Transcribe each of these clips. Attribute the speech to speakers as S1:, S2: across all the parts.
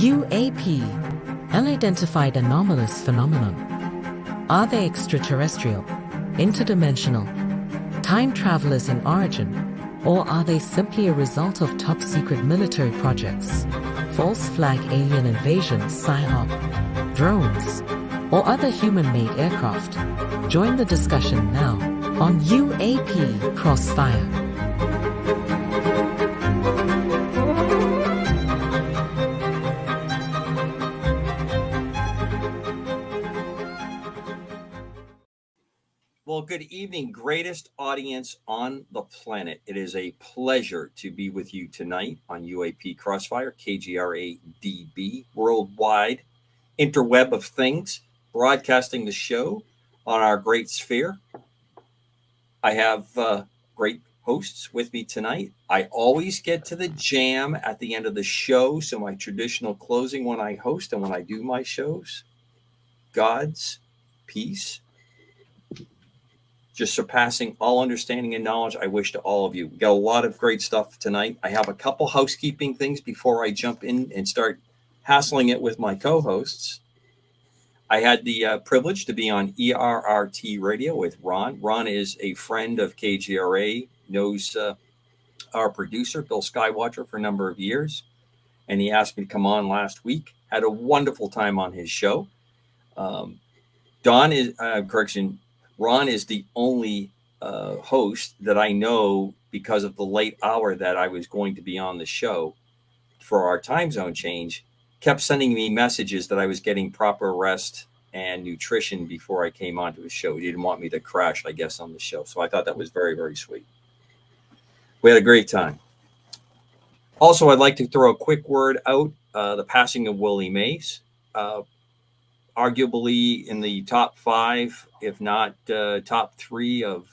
S1: UAP, unidentified anomalous phenomenon. Are they extraterrestrial, interdimensional, time travelers in origin, or are they simply a result of top-secret military projects, false flag alien invasion, PSYOP, drones, or other human-made aircraft? Join the discussion now on UAP Crossfire.
S2: Well, good evening, greatest audience on the planet. It is a pleasure to be with you tonight on UAP Crossfire, KGRA DB, worldwide interweb of things, broadcasting the show on our great sphere. I have great hosts with me tonight. I always get to the jam at the end of the show, so my traditional closing when I host and when I do my shows, God's peace, just surpassing all understanding and knowledge, I wish to all of you. We got a lot of great stuff tonight. I have a couple housekeeping things before I jump in and start hassling it with my co-hosts. I had the privilege to be on ERRT Radio with Ron. Ron is a friend of KGRA, knows our producer, Bill Skywatcher, for a number of years. And he asked me to come on last week. Had a wonderful time on his show. Ron is the only host that I know, because of the late hour that I was going to be on the show for our time zone change, kept sending me messages that I was getting proper rest and nutrition before I came onto his show. He didn't want me to crash, I guess, on the show. So I thought that was very, very sweet. We had a great time. Also, I'd like to throw a quick word out, the passing of Willie Mays. Arguably in the top 5, if not top 3 of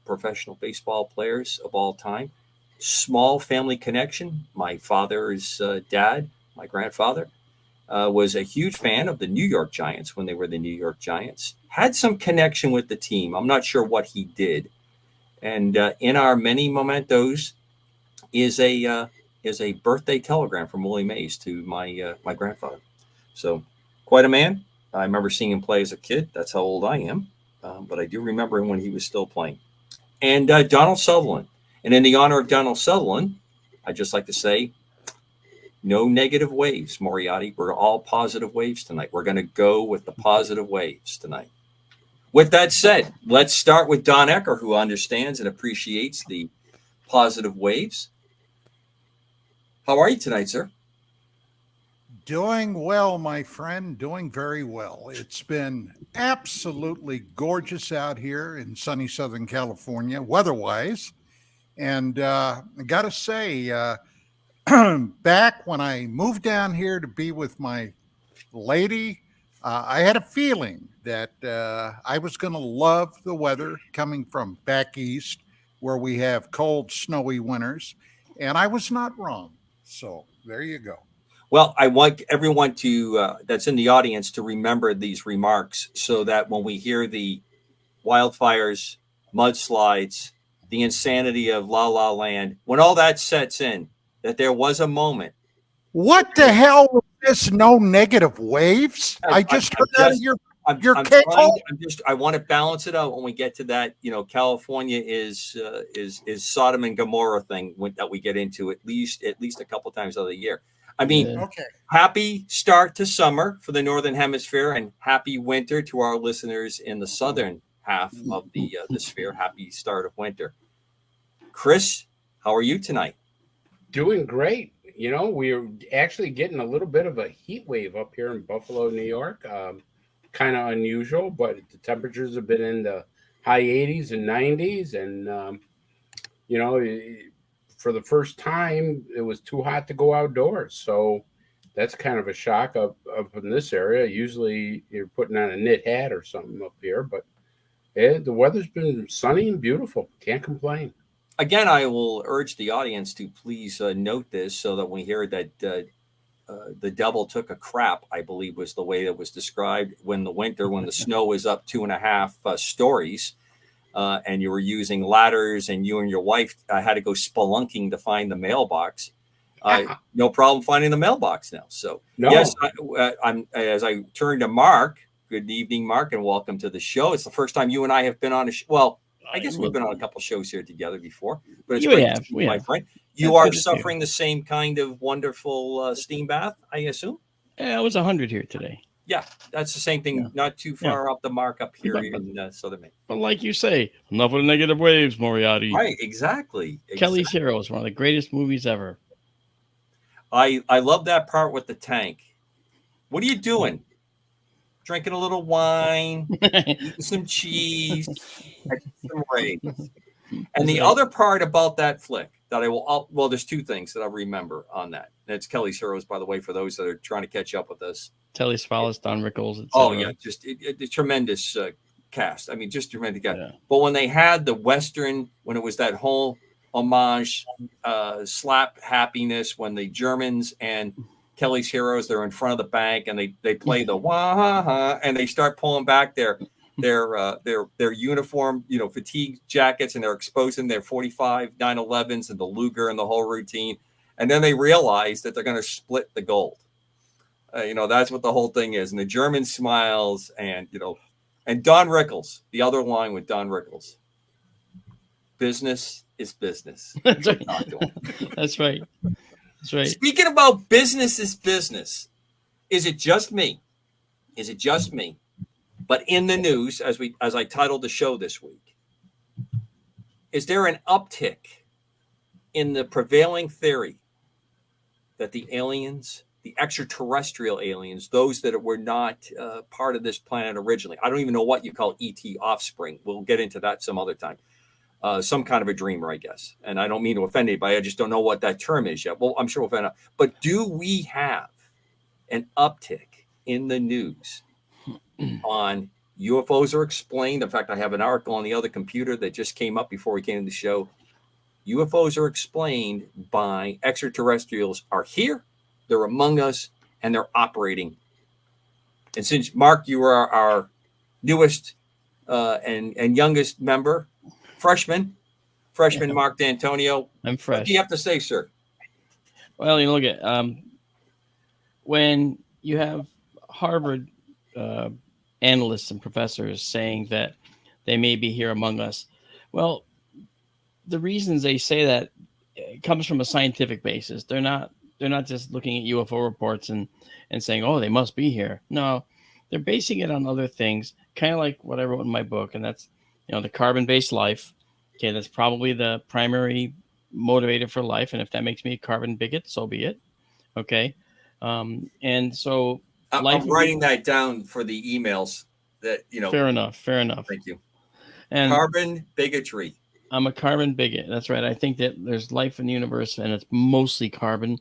S2: professional baseball players of all time. Small family connection. My father's dad, my grandfather, was a huge fan of the New York Giants when they were the New York Giants. Had some connection with the team. I'm not sure what he did. And in our many mementos is a birthday telegram from Willie Mays to my grandfather. So quite a man. I remember seeing him play as a kid. That's how old I am. But I do remember him when he was still playing. And Donald Sutherland. And in the honor of Donald Sutherland, I'd just like to say, no negative waves, Moriarty. We're all positive waves tonight. We're going to go with the positive waves tonight. With that said, let's start with Don Ecker, who understands and appreciates the positive waves. How are you tonight, sir?
S3: Doing well, my friend, doing very well. It's been absolutely gorgeous out here in sunny Southern California, weather-wise. And I got to say, back when I moved down here to be with my lady, I had a feeling that I was going to love the weather coming from back east, where we have cold, snowy winters. And I was not wrong. So there you go.
S2: Well, I want everyone to that's in the audience to remember these remarks so that when we hear the wildfires, mudslides, the insanity of La La Land, when all that sets in, that there was a moment.
S3: What the hell was this? No negative waves? I just heard that in your cackle.
S2: I want to balance it out when we get to that. You know, California is Sodom and Gomorrah thing that we get into at least a couple times out of the year. I mean, okay. Happy start to summer for the Northern Hemisphere and happy winter to our listeners in the southern half of the sphere. Happy start of winter. Chris, how are you tonight?
S4: Doing great. You know, we're actually getting a little bit of a heat wave up here in Buffalo, New York. Kind of unusual, but the temperatures have been in the high 80s and 90s. And, you know, for the first time, it was too hot to go outdoors. So that's kind of a shock up in this area. Usually you're putting on a knit hat or something up here, but the weather's been sunny and beautiful. Can't complain.
S2: Again, I will urge the audience to please note this so that we hear that the devil took a crap, I believe was the way that was described when the snow was up 2.5 stories. And you were using ladders and you and your wife had to go spelunking to find the mailbox. No problem finding the mailbox now. So
S4: No.
S2: yes, I'm as I turn to Mark. Good evening, Mark, and welcome to the show. It's the first time you and I have been on a show. Well, I guess we've been on a couple shows here together before, but it's great to see you, my friend. You are suffering the same kind of wonderful steam bath, I assume?
S5: Yeah, it was 100 here today.
S2: Yeah, that's the same thing.
S5: Yeah.
S2: Not too far off the mark up here in Southern Maine.
S5: But like you say, enough of the negative waves, Moriarty.
S2: Right, exactly.
S5: Kelly's Heroes, one of the greatest movies ever.
S2: I love that part with the tank. What are you doing? Drinking a little wine, eating some cheese, some rays. And the other part about that flick that well, there's two things that I remember on that. And it's Kelly's Heroes, by the way, for those that are trying to catch up with us.
S5: Telly Savalas, Don Rickles.
S2: Oh, yeah, just a tremendous cast. I mean, just tremendous cast.
S5: Yeah.
S2: But when they had the Western, when it was that whole homage, slap happiness, when the Germans and Kelly's Heroes, they're in front of the bank and they play the wah and they start pulling back their uniform, fatigue jackets, and they're exposing their 45 911s and the Luger and the whole routine. And then they realize that they're going to split the gold. That's what the whole thing is. And the German smiles and Don Rickles, the other line with Don Rickles, business is business.
S5: That's right. That's right. That's right.
S2: Speaking about business is business, is it just me? Is it just me? But in the news, as I titled the show this week, is there an uptick in the prevailing theory that the aliens, the extraterrestrial aliens, those that were not part of this planet originally, I don't even know what you call ET offspring. We'll get into that some other time. Some kind of a dreamer, I guess. And I don't mean to offend anybody. I just don't know what that term is yet. Well, I'm sure we'll find out. But do we have an uptick in the news on UFOs are explained? In fact, I have an article on the other computer that just came up before we came to the show. UFOs are explained by extraterrestrials are here, they're among us, and they're operating. And since, Mark, you are our newest and youngest member, freshman Mark D'Antonio.
S5: I'm fresh.
S2: What do you have to say, sir?
S5: Well, look at when you have Harvard analysts and professors saying that they may be here among us. Well, the reasons they say that comes from a scientific basis. They're not just looking at UFO reports and saying, oh, they must be here. No, they're basing it on other things, kind of like what I wrote in my book, and that's the carbon-based life. Okay, that's probably the primary motivator for life, and if that makes me a carbon bigot, so be it. Okay, and so
S2: I'm writing that down for the emails. That
S5: Fair enough.
S2: Thank you.
S5: And
S2: carbon bigotry.
S5: I'm a carbon bigot. That's right. I think that there's life in the universe, and it's mostly carbon.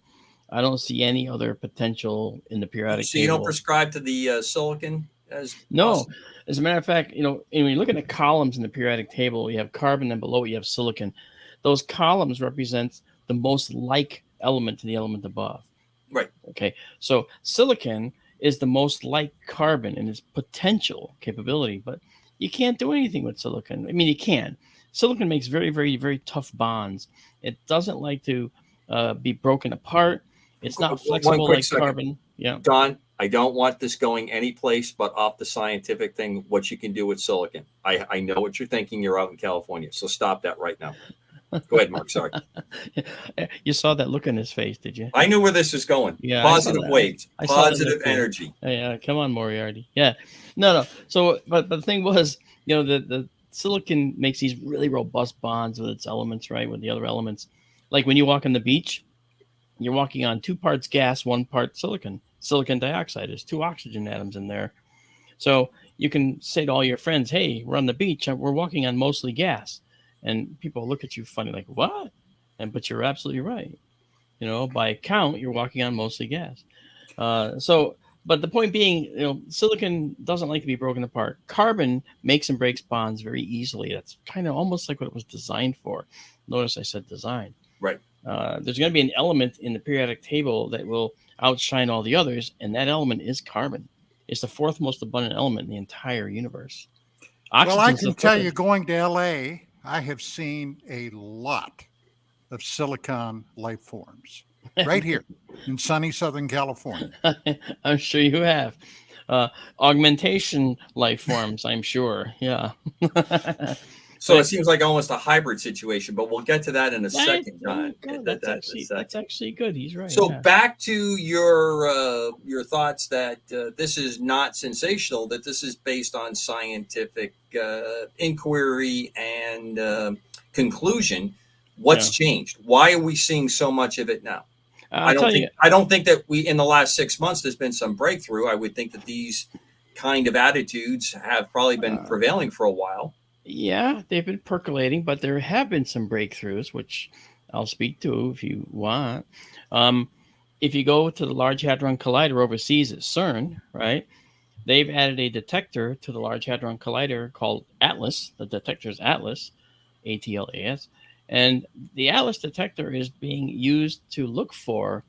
S5: I don't see any other potential in the periodic table.
S2: So you don't prescribe to the silicon as
S5: no.
S2: Awesome.
S5: As a matter of fact, when you look at the columns in the periodic table, you have carbon, and below you have silicon. Those columns represent the most like element to the element above.
S2: Right.
S5: Okay. So silicon is the most like carbon in its potential capability, but you can't do anything with silicon. I mean, you can. Silicon makes very, very, very tough bonds. It doesn't like to be broken apart. It's not flexible like carbon. Yeah.
S2: Don, I don't want this going any place but off the scientific thing, what you can do with silicon. I know what you're thinking. You're out in California, so stop that right now. Go ahead, Mark. Sorry.
S5: You saw that look on his face, did you?
S2: I knew where this was going.
S5: Yeah,
S2: Positive waves, positive energy.
S5: Yeah, come on, Moriarty. Yeah. No. So, but the thing was, the silicon makes these really robust bonds with its elements, right? With the other elements. Like when you walk on the beach, you're walking on 2 parts gas, 1 part silicon dioxide. There's 2 oxygen atoms in there. So you can say to all your friends, hey, we're on the beach. We're walking on mostly gas. And people look at you funny, like, what? But you're absolutely right. By count, you're walking on mostly gas. But the point being, silicon doesn't like to be broken apart. Carbon makes and breaks bonds very easily. That's kind of almost like what it was designed for. Notice I said design.
S2: Right.
S5: There's going to be an element in the periodic table that will outshine all the others, and that element is carbon. It's the 4th most abundant element in the entire universe.
S3: Well, I can tell you, going to LA, I have seen a lot of silicon life forms. right here in sunny Southern California.
S5: I'm sure you have. Augmentation life forms, I'm sure. Yeah.
S2: So it seems like almost a hybrid situation, but we'll get to that in a second,
S5: There you
S2: John.
S5: go.
S2: That
S5: That's
S2: in a second.
S5: actually good. He's right.
S2: So
S5: Yeah.
S2: back to your thoughts that this is not sensational, that this is based on scientific inquiry and conclusion. What's changed? Why are we seeing so much of it now?
S5: I'll tell you.
S2: I don't think that we in the last 6 months there's been some breakthrough. I would think that these kind of attitudes have probably been prevailing for a while.
S5: Yeah, they've been percolating, but there have been some breakthroughs, which I'll speak to if you want. If you go to the Large Hadron Collider overseas at CERN, right, they've added a detector to the Large Hadron Collider called ATLAS. The detector is ATLAS, ATLAS. And the ATLAS detector is being used to look for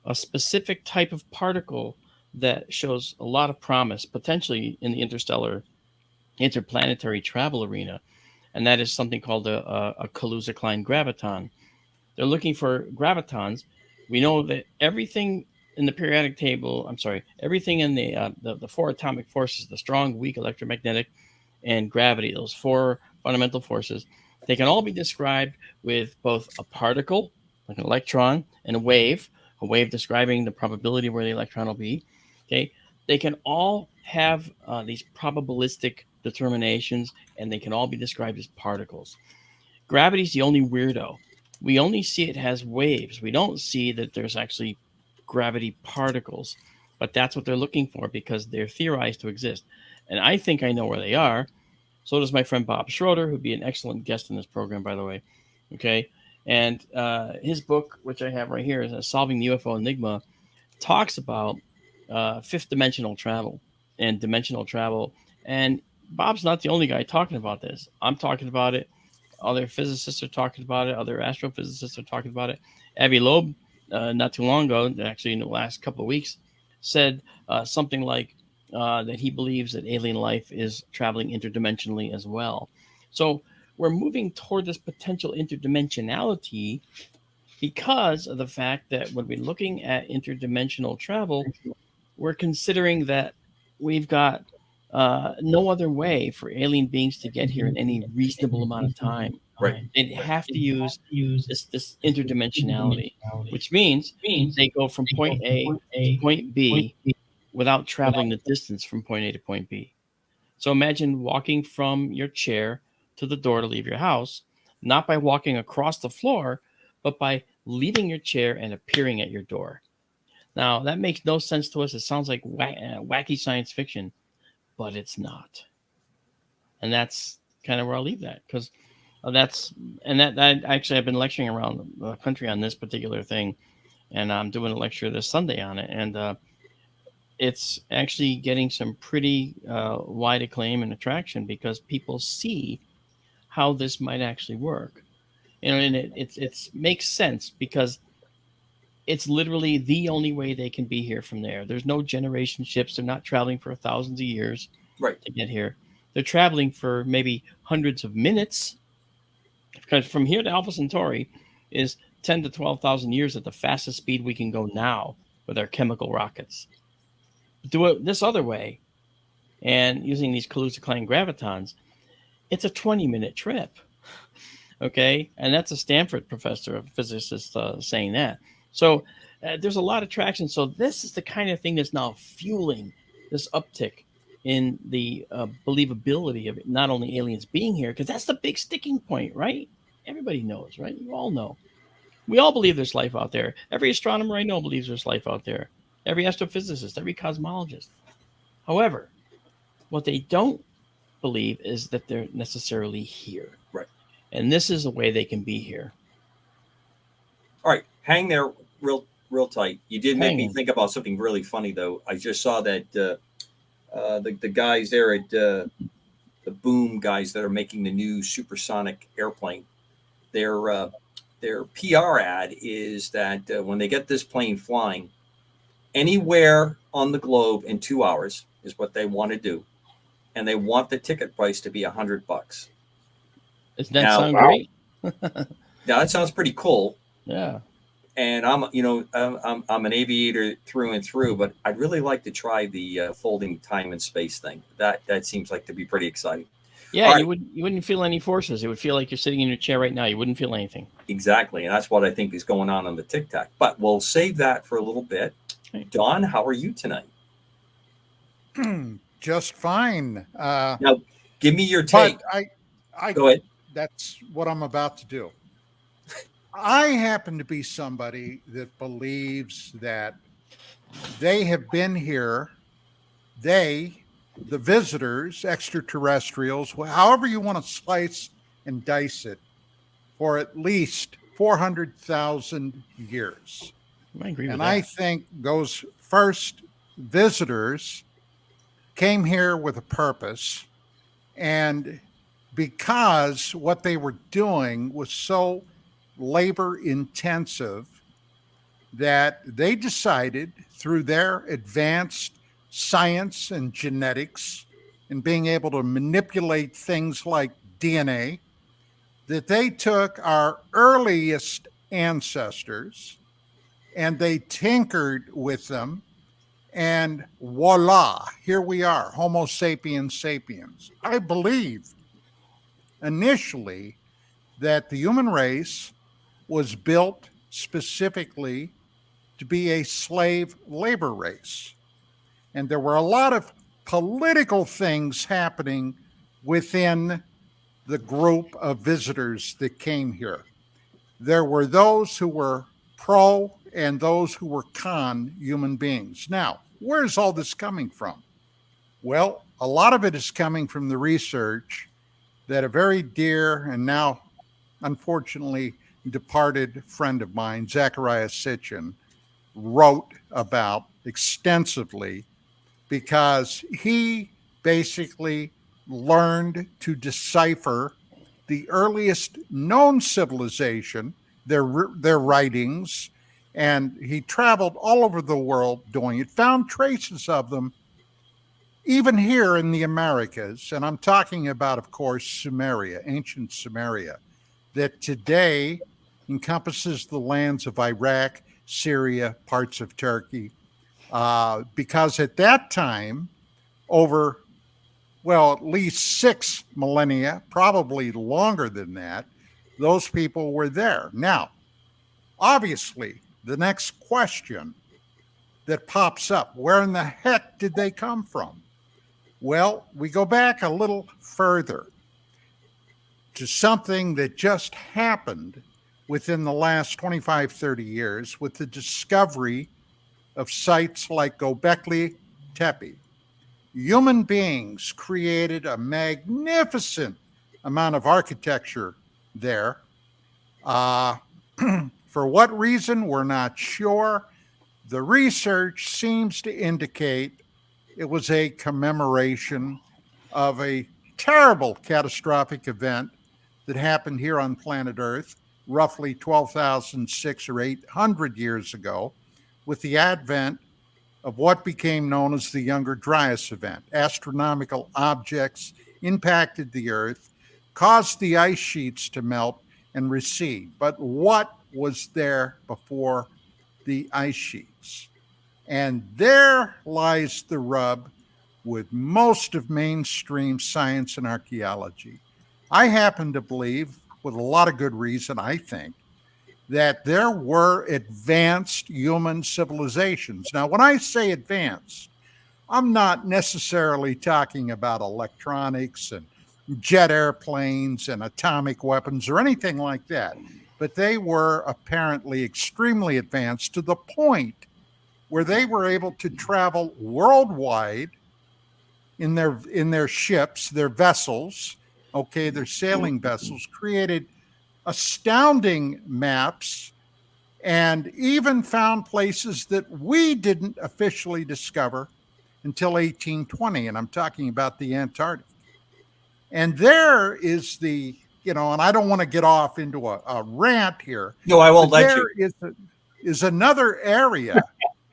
S5: a specific type of particle that shows a lot of promise, potentially in the interplanetary travel arena, and that is something called a Kaluza-Klein graviton. They're looking for gravitons. We know that everything in the periodic table, everything in the four atomic forces, the strong, weak, electromagnetic, and gravity, those four fundamental forces, they can all be described with both a particle, like an electron, and a wave describing the probability of where the electron will be. Okay, they can all have these probabilistic determinations, and they can all be described as particles. Gravity is the only weirdo. We only see it has waves. We don't see that there's actually gravity particles, but that's what they're looking for because they're theorized to exist. And I think I know where they are. So does my friend Bob Schroeder, who'd be an excellent guest in this program, by the way. Okay. And his book, which I have right here, is Solving the UFO Enigma, talks about fifth dimensional travel and dimensional travel. And Bob's not the only guy talking about this. I'm talking about it. Other physicists are talking about it. Other astrophysicists are talking about it. Avi Loeb, not too long ago, actually in the last couple of weeks, said something like that he believes that alien life is traveling interdimensionally as well. So we're moving toward this potential interdimensionality because of the fact that when we're looking at interdimensional travel, we're considering that we've got no other way for alien beings to get here in any reasonable amount of time.
S2: Right.
S5: They'd have to use this interdimensionality, which means they go from point A to point B without traveling the distance from point A to point B. So imagine walking from your chair to the door to leave your house, not by walking across the floor, but by leaving your chair and appearing at your door. Now, that makes no sense to us. It sounds like wacky science fiction, but it's not. And that's kind of where I'll leave that because actually I've been lecturing around the country on this particular thing, and I'm doing a lecture this Sunday on it, and it's actually getting some pretty wide acclaim and attraction because people see how this might actually work. And it makes sense because it's literally the only way they can be here from there. There's no generation ships. They're not traveling for thousands of years to get here. They're traveling for maybe hundreds of minutes because from here to Alpha Centauri is 10 to 12,000 years at the fastest speed we can go now with our chemical rockets. Do it this other way and using these Kaluza-Klein gravitons, it's a 20-minute trip. Okay. And that's a Stanford professor, a physicist, saying that. So there's a lot of traction. So this is the kind of thing that's now fueling this uptick in the believability of not only aliens being here, because that's the big sticking point, right? Everybody knows, right? You all know. We all believe there's life out there. Every astronomer I know believes there's life out there. Every astrophysicist, every cosmologist. However, what they don't believe is that they're necessarily here.
S2: Right.
S5: And this is a way they can be here.
S2: All right. Hang there real tight. You did make me think about something really funny, though. I just saw that the guys there at the Boom guys that are making the new supersonic airplane, their PR ad is that when they get this plane flying anywhere on the globe in 2 hours is what they want to do, and they want the ticket price to be $100.
S5: Doesn't that sound great?
S2: Now that sounds pretty cool.
S5: Yeah.
S2: And I'm an aviator through and through, but I'd really like to try the folding time and space thing. That seems like to be pretty exciting.
S5: Yeah,
S2: All
S5: you
S2: right.
S5: wouldn't feel any forces. It would feel like you're sitting in your chair right now. You wouldn't feel anything.
S2: Exactly, and that's what I think is going on the Tic Tac. But we'll save that for a little bit.
S5: Right.
S2: Don, how are you tonight?
S3: Just fine.
S2: Now, give me your
S3: But
S2: take.
S3: I,
S2: Go ahead.
S3: that's what I'm about to do. I happen to be somebody that believes that they have been here, the visitors, extraterrestrials, however you want to slice and dice it, for at least 400,000 years.
S5: I agree with
S3: And
S5: that.
S3: I think those first visitors came here with a purpose. And because what they were doing was so labor intensive, that they decided through their advanced science and genetics and being able to manipulate things like DNA, that they took our earliest ancestors and they tinkered with them, and voila, here we are, Homo sapiens sapiens. I believe initially that the human race was built specifically to be a slave labor race. And there were a lot of political things happening within the group of visitors that came here. There were those who were pro and those who were con human beings. Now, where's all this coming from? Well, a lot of it is coming from the research that a very dear and now unfortunately departed friend of mine, Zachariah Sitchin, wrote about extensively, because he basically learned to decipher the earliest known civilization, their writings, and he traveled all over the world doing it, found traces of them even here in the Americas. And I'm talking about, of course, Sumeria, ancient Sumeria, that today encompasses the lands of Iraq, Syria, parts of Turkey, because at that time, over, well, at least 6 millennia, probably longer than that, those people were there. Now, obviously, the next question that pops up, where in the heck did they come from? Well, we go back a little further to something that just happened within the last 25, 30 years with the discovery of sites like Göbekli Tepe. Human beings created a magnificent amount of architecture there. For what reason, we're not sure. The research seems to indicate it was a commemoration of a terrible catastrophic event that happened here on planet Earth roughly 12,006 or 800 years ago, with the advent of what became known as the Younger Dryas event. Astronomical objects impacted the Earth, caused the ice sheets to melt and recede. But what was there before the ice sheets? And there lies the rub with most of mainstream science and archaeology. I happen to believe, with a lot of good reason, I think, that there were advanced human civilizations. Now, when I say advanced, I'm not necessarily talking about electronics and jet airplanes and atomic weapons or anything like that, but they were apparently extremely advanced to the point where they were able to travel worldwide in their ships, their vessels, okay, their sailing vessels, created astounding maps, and even found places that we didn't officially discover until 1820. And I'm talking about the Antarctic. And there is and I don't want to get off into a rant here.
S2: No, I won't let
S3: there
S2: you.
S3: is another area,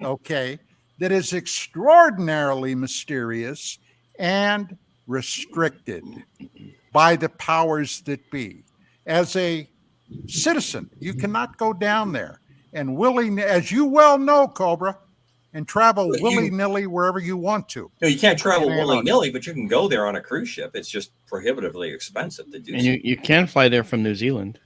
S3: okay, that is extraordinarily mysterious and restricted by the powers that be. As a citizen, you cannot go down there. and as you well know, Cobra, and travel
S2: But
S3: willy-nilly wherever you want to.
S2: No, you can't travel
S3: In Antarctica.
S2: willy-nilly, but you can go there on a cruise ship. It's just prohibitively expensive to do
S5: And
S2: so.
S5: you can fly there from New Zealand.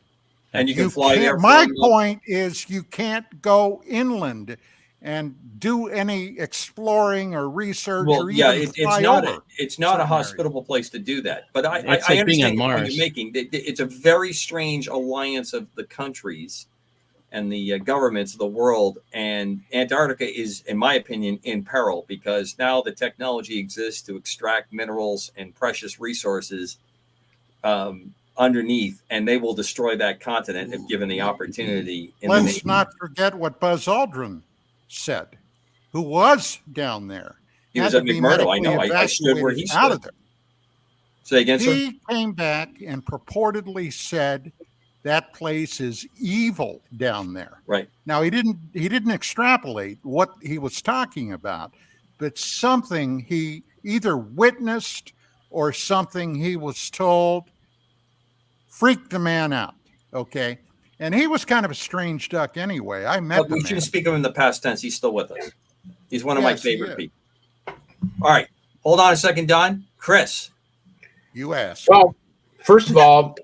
S2: And you can
S3: You
S2: fly there.
S3: can't. My point is, you can't go inland and do any exploring or research,
S2: Well,
S3: or
S2: yeah,
S3: even
S2: it's
S3: fly
S2: not
S3: over.
S2: it's not a
S3: certain areas.
S2: hospitable place to do that. But I
S5: It's like being
S2: understand
S5: on
S2: the point
S5: Mars.
S2: you're making. It's a very strange alliance of the countries and the governments of the world, and Antarctica is, in my opinion, in peril because now the technology exists to extract minerals and precious resources underneath, and they will destroy that continent if given the opportunity.
S3: Let's not forget what Buzz Aldrin said, who was down there.
S2: He
S3: had
S2: was
S3: to
S2: at
S3: be
S2: McMurdo. I
S3: medically
S2: know. I stood where he
S3: evacuated out
S2: stood.
S3: of there.
S2: Say again, sir?
S3: He came back and purportedly said that place is evil down there.
S2: Right.
S3: Now he didn't extrapolate what he was talking about, but something he either witnessed or something he was told freaked the man out. Okay. And he was kind of a strange duck anyway. I met
S2: But
S3: the
S2: we
S3: man.
S2: shouldn't speak of him in the past tense. He's still with us. He's one of my
S3: Yes, he
S2: favorite
S3: is.
S2: people. All right. Hold on a second, Don. Chris.
S3: You asked.
S4: Well, first of all,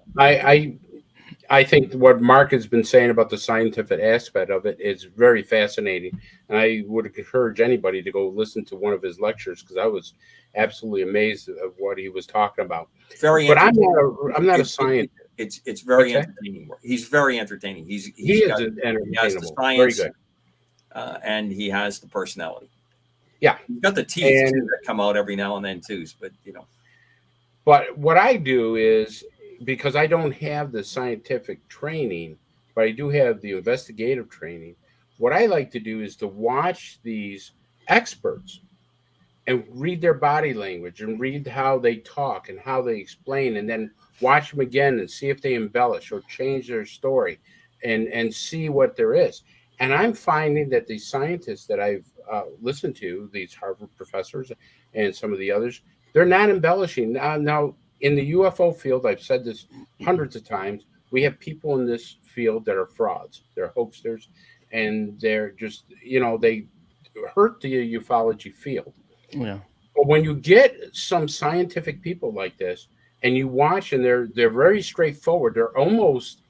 S4: I think what Mark has been saying about the scientific aspect of it is very fascinating, and I would encourage anybody to go listen to one of his lectures because I was absolutely amazed at what he was talking about.
S2: Very
S4: But I'm
S2: entertaining.
S4: not a scientist.
S2: It's very
S4: Okay.
S2: entertaining. He's very entertaining.
S4: He is
S2: he has the
S4: entertainable. Very
S2: science,
S4: good.
S2: And he has the personality.
S4: Yeah.
S2: He's got the teeth too, that come out every now and then too. But
S4: But what I do is, because I don't have the scientific training, but I do have the investigative training, what I like to do is to watch these experts and read their body language and read how they talk and how they explain, and then watch them again and see if they embellish or change their story and see what there is. And I'm finding that the scientists that I've listened to, these Harvard professors and some of the others, they're not embellishing. Now, in the UFO field, I've said this hundreds of times, we have people in this field that are frauds. They're hoaxers, and they're just, they hurt the ufology field.
S5: Yeah.
S4: But when you get some scientific people like this, and you watch, and they're very straightforward, they're almost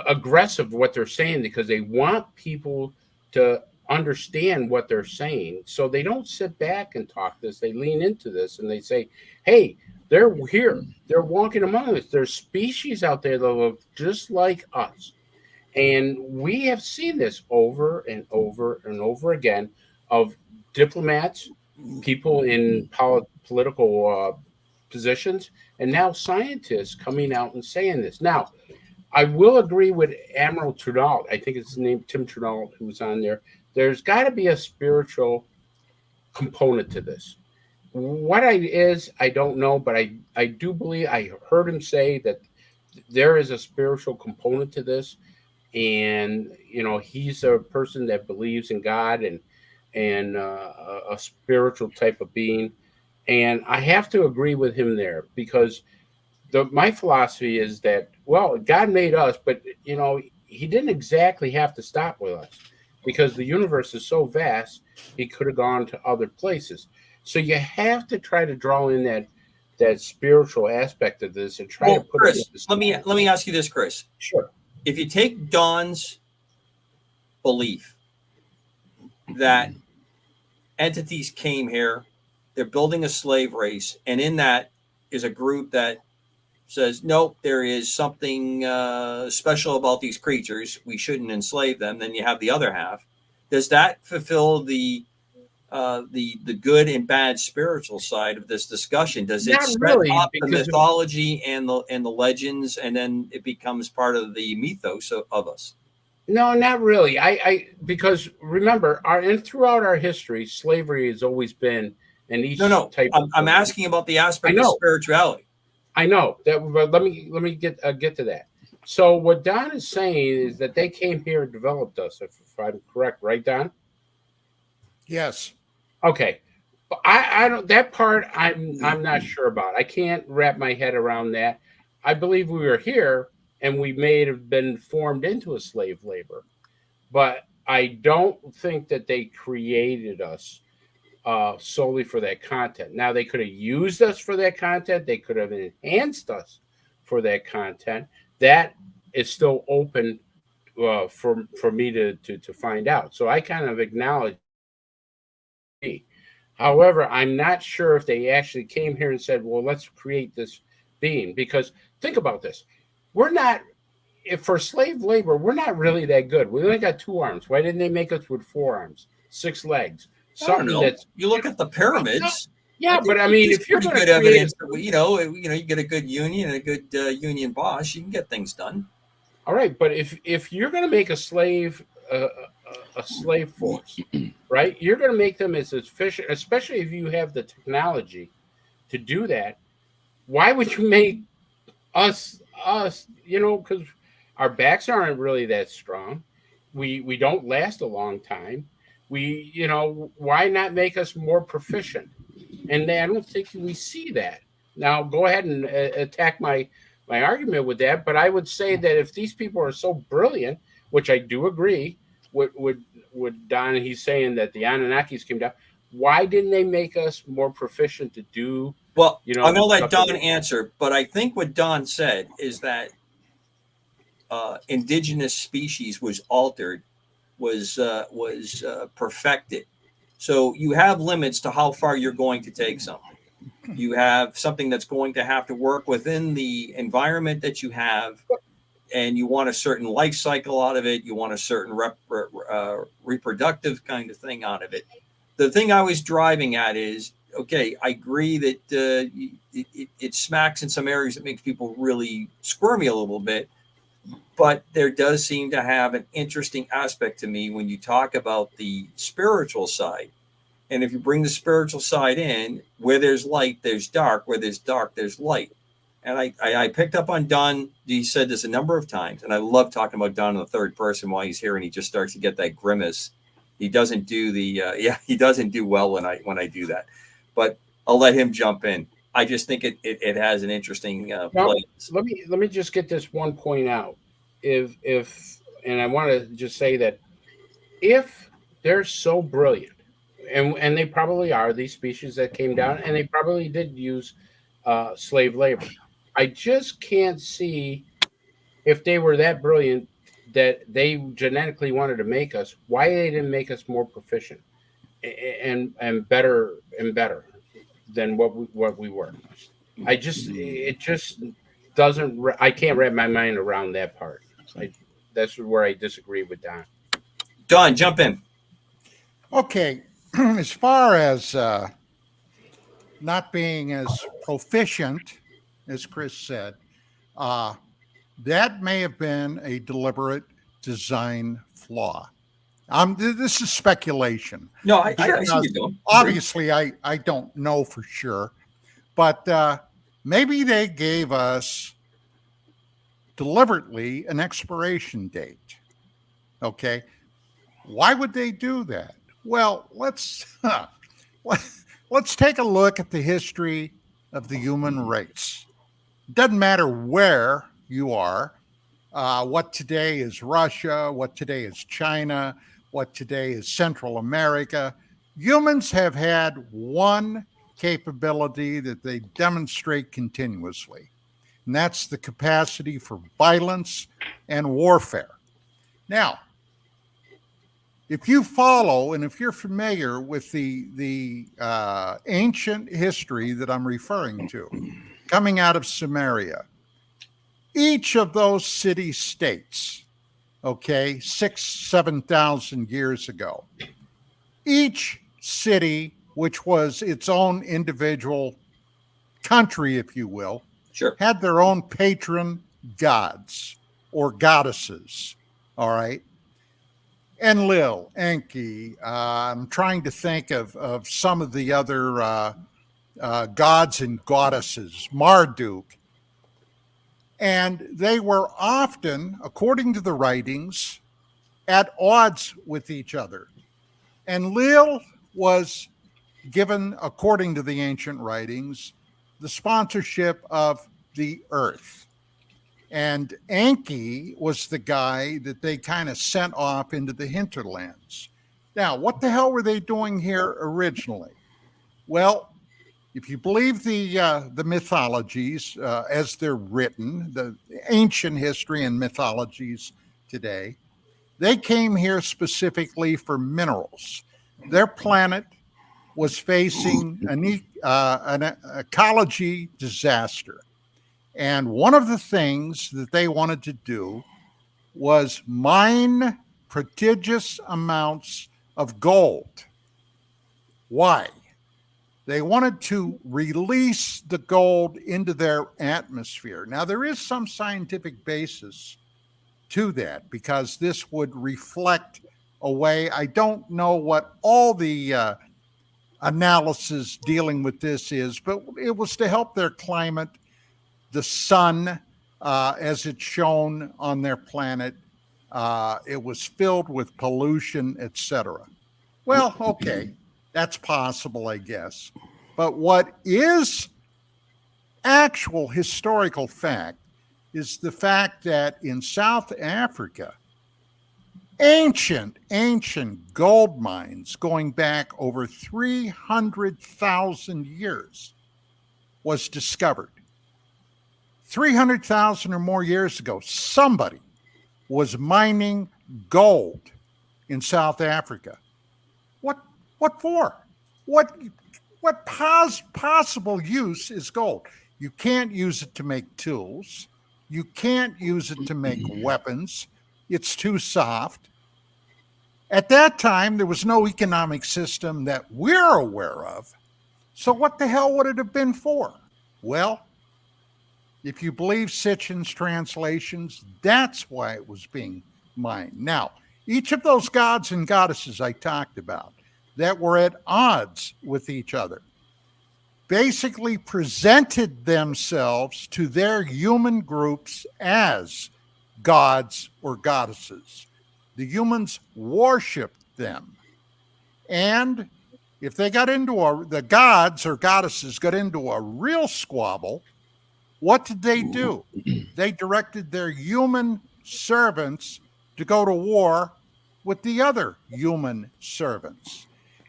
S4: aggressive what they're saying because they want people to understand what they're saying. So they don't sit back and talk this. They lean into this and they say, hey, they're here. They're walking among us. There's species out there that look just like us. And we have seen this over and over and over again of diplomats, people in political positions, and now scientists coming out and saying this. Now, I will agree with Admiral Trudeau. I think it's his name, Tim Trudeau, who was on there. There's got to be a spiritual component to this. What I don't know, but I do believe I heard him say that there is a spiritual component to this, and he's a person that believes in God and a spiritual type of being, and I have to agree with him there because my philosophy is that, well, God made us, but he didn't exactly have to stop with us because the universe is so vast. He could have gone to other places. So you have to try to draw in that spiritual aspect of this and try to put
S2: Chris,
S4: it.
S2: let me ask you this, Chris.
S4: Sure.
S2: If you take Don's belief that entities came here, they're building a slave race, and in that is a group that says, nope, there is something special about these creatures. We shouldn't enslave them. Then you have the other half. Does that fulfill the good and bad spiritual side of this discussion? Does it
S4: Not
S2: set
S4: really,
S2: up the
S4: because
S2: mythology and the legends, and then it becomes part of the mythos of us?
S4: No, not really. Because remember, throughout our history, slavery has always been in each type.
S2: I'm asking about the aspect of spirituality.
S4: I know that, but let me get to that. So what Don is saying is that they came here and developed us, if I'm correct, right, Don?
S3: Yes.
S4: Okay. I don't, that part I'm not sure about. I can't wrap my head around that. I believe we were here and we may have been formed into a slave labor. but I don't think that they created us solely for that content. Now they could have used us for that content. They could have enhanced us for that content. That is still open for me to find out. So I kind of acknowledge. However, I'm not sure if they actually came here and said, "Well, let's create this being." Because think about this: we're not, if for slave labor, we're not really that good. We only got 2 arms. Why didn't they make us with 4 arms, 6 legs?
S2: I don't
S4: Something
S2: know.
S4: that's
S2: You look at the pyramids.
S4: yeah,
S2: think
S4: but I mean,
S2: there's
S4: if you're
S2: pretty
S4: going to
S2: good
S4: create
S2: evidence that you get a good union and a good union boss, you can get things done.
S4: all right, but if you're going to make a slave force, right? You're going to make them as efficient, especially if you have the technology to do that. Why would you make us? You know, because our backs aren't really that strong. We don't last a long time. Why not make us more proficient? And I don't think we see that. Now, go ahead and attack my argument with that, but I would say that if these people are so brilliant, which I do agree with Don, he's saying that the Anunnakis came down. Why didn't they make us more proficient to do?
S2: Well, I'm going to let
S4: stuff
S2: Don answer, but I think what Don said is that indigenous species was altered, was perfected. So you have limits to how far you're going to take something. You have something that's going to have to work within the environment that you have, and you want a certain life cycle out of it. You want a certain reproductive kind of thing out of it. The thing I was driving at is, okay, I agree that it smacks in some areas that makes people really squirmy a little bit, but there does seem to have an interesting aspect to me when you talk about the spiritual side. And if you bring the spiritual side in, where there's light, there's dark. Where there's dark, there's light. And I picked up on Don. He said this a number of times, and I love talking about Don in the third person while he's here, and he just starts to get that grimace. He doesn't do he doesn't do well when I do that. But I'll let him jump in. I just think it has an interesting place.
S4: Let me just get this one point out. If and I want to just say that if they're so brilliant, and they probably are, these species that came down, and they probably did use slave labor. I just can't see, if they were that brilliant that they genetically wanted to make us, why they didn't make us more proficient and better than what we were. It just doesn't. I can't wrap my mind around that part. That's where I disagree with Don.
S2: Don, jump in.
S3: Okay, as far as not being as proficient as Chris said, that may have been a deliberate design flaw. This is speculation.
S2: No, I see you doing.
S3: Obviously, I don't know for sure, but maybe they gave us deliberately an expiration date. Okay, why would they do that? Well, let's take a look at the history of the human race. It doesn't matter where you are, what today is Russia, what today is China, what today is Central America. Humans have had one capability that they demonstrate continuously, and that's the capacity for violence and warfare. Now, if you follow and if you're familiar with the ancient history that I'm referring to, coming out of Samaria, each of those city-states, okay, 7,000 years ago, each city, which was its own individual country, if you will,
S2: Sure,
S3: had their own patron gods or goddesses, all right? Enlil, Enki. I'm trying to think of some of the other gods and goddesses, Marduk. And they were often, according to the writings, at odds with each other. Enlil was given, according to the ancient writings, the sponsorship of the earth. And Enki was the guy that they kind of sent off into the hinterlands. Now, what the hell were they doing here originally? Well, if you believe the mythologies as they're written, the ancient history and mythologies today, they came here specifically for minerals. Their planet was facing an ecology disaster. And one of the things that they wanted to do was mine prodigious amounts of gold. Why? They wanted to release the gold into their atmosphere. Now, there is some scientific basis to that because this would reflect away. I don't know what all the analysis dealing with this is, but it was to help their climate. The sun, as it's shown on their planet, it was filled with pollution, etc. Well, okay, that's possible, I guess. But what is actual historical fact is the fact that in South Africa, ancient gold mines going back over 300,000 years was discovered. 300,000 or more years ago, somebody was mining gold in South Africa. What for? What possible use is gold? You can't use it to make tools. You can't use it to make weapons. It's too soft. At that time, there was no economic system that we're aware of. So what the hell would it have been for? Well, if you believe Sitchin's translations, that's why it was being mined. Now, each of those gods and goddesses I talked about that were at odds with each other basically presented themselves to their human groups as gods or goddesses. The humans worshiped them. And if they got into the gods or goddesses got into a real squabble, what did they do? They directed their human servants to go to war with the other human servants.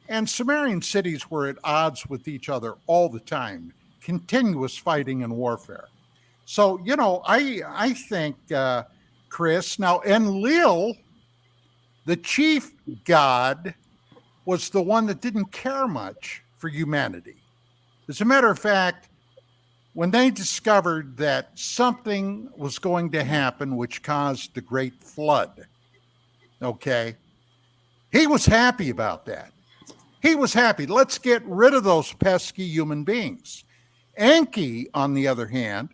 S3: And Sumerian cities were at odds with each other all the time, continuous fighting and warfare. So, I think, Chris, now Enlil, the chief god, was the one that didn't care much for humanity. As a matter of fact, when they discovered that something was going to happen which caused the Great Flood, okay, he was happy about that. He was happy. Let's get rid of those pesky human beings. Enki, on the other hand,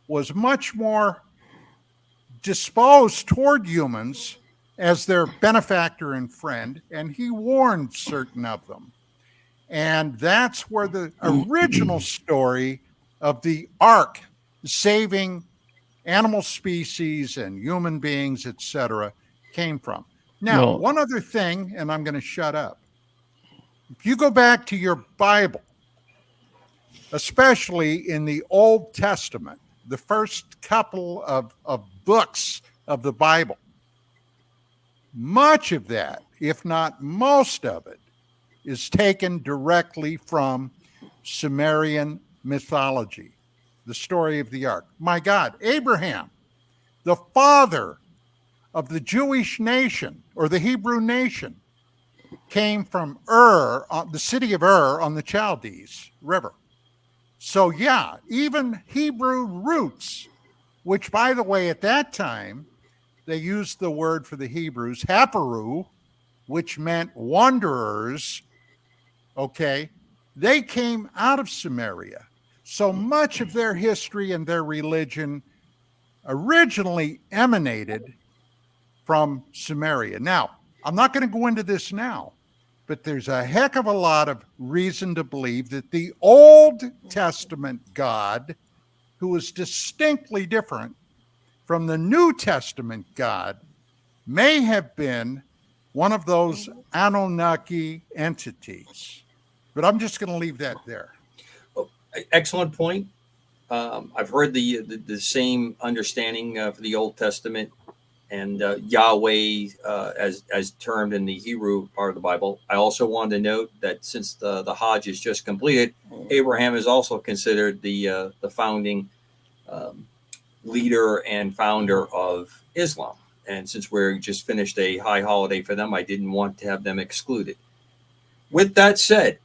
S3: was much more disposed toward humans as their benefactor and friend, and he warned certain of them. And that's where the original story of the ark saving animal species and human beings, etc., came from. Now, one other thing, and I'm going to shut up. If you go back to your Bible, especially in the Old Testament, the first couple of books of the Bible, much of that, if not most of it, is taken directly from Sumerian mythology, the story of the ark. My God, Abraham, the father of the Jewish nation or the Hebrew nation, came from Ur, the city of Ur on the Chaldees River. So yeah, even Hebrew roots, which by the way, at that time, they used the word for the Hebrews, haparu, which meant wanderers, okay? They came out of Sumeria. So much of their history and their religion originally emanated from Sumeria. Now, I'm not going to go into this now, but there's a heck of a lot of reason to believe that the Old Testament God, who is distinctly different from the New Testament God, may have been one of those Anunnaki entities. But I'm just going to leave that there.
S2: Excellent point. I've heard the same understanding for the Old Testament and Yahweh as termed in the Hebrew part of the Bible. I also wanted to note that since the Hajj is just completed, Abraham is also considered the founding leader and founder of Islam. And since we're just finished a high holiday for them, I didn't want to have them excluded. With that said,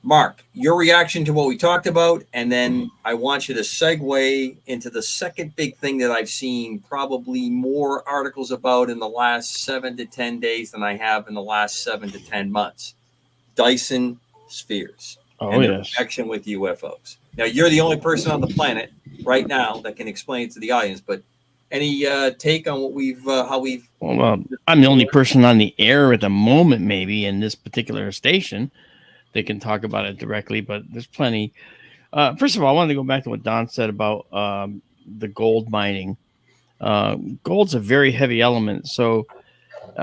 S2: Mark, your reaction to what we talked about, and then I want you to segue into the second big thing that I've seen probably more articles about in the last 7 to 10 days than I have in the last 7 to 10 months. Dyson spheres and their connection with UFOs. Now, you're the only person on the planet right now that can explain it to the audience, but any take on what how we've...
S5: Well, I'm the only person on the air at the moment, maybe, in this particular station. They can talk about it directly, but there's plenty. First of all, I wanted to go back to what Don said about the gold mining. Gold's a very heavy element, so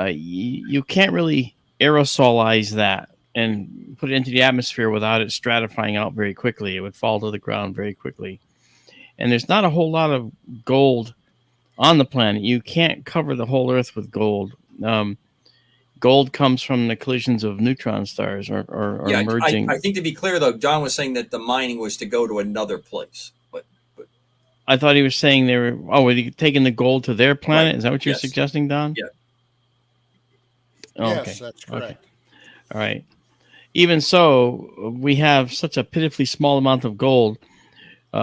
S5: you can't really aerosolize that and put it into the atmosphere without it stratifying out very quickly. It would fall to the ground very quickly. And there's not a whole lot of gold on the planet. You can't cover the whole Earth with gold. Gold comes from the collisions of neutron stars or merging.
S2: I think to be clear, though, Don was saying that the mining was to go to another place. But
S5: I thought he was saying they were. Oh, were they taking the gold to their planet?
S2: Right.
S5: Is that what you're suggesting, Don?
S2: Yeah.
S5: Oh,
S3: yes,
S5: okay.
S3: That's correct.
S5: Okay. All right. Even so, we have such a pitifully small amount of gold,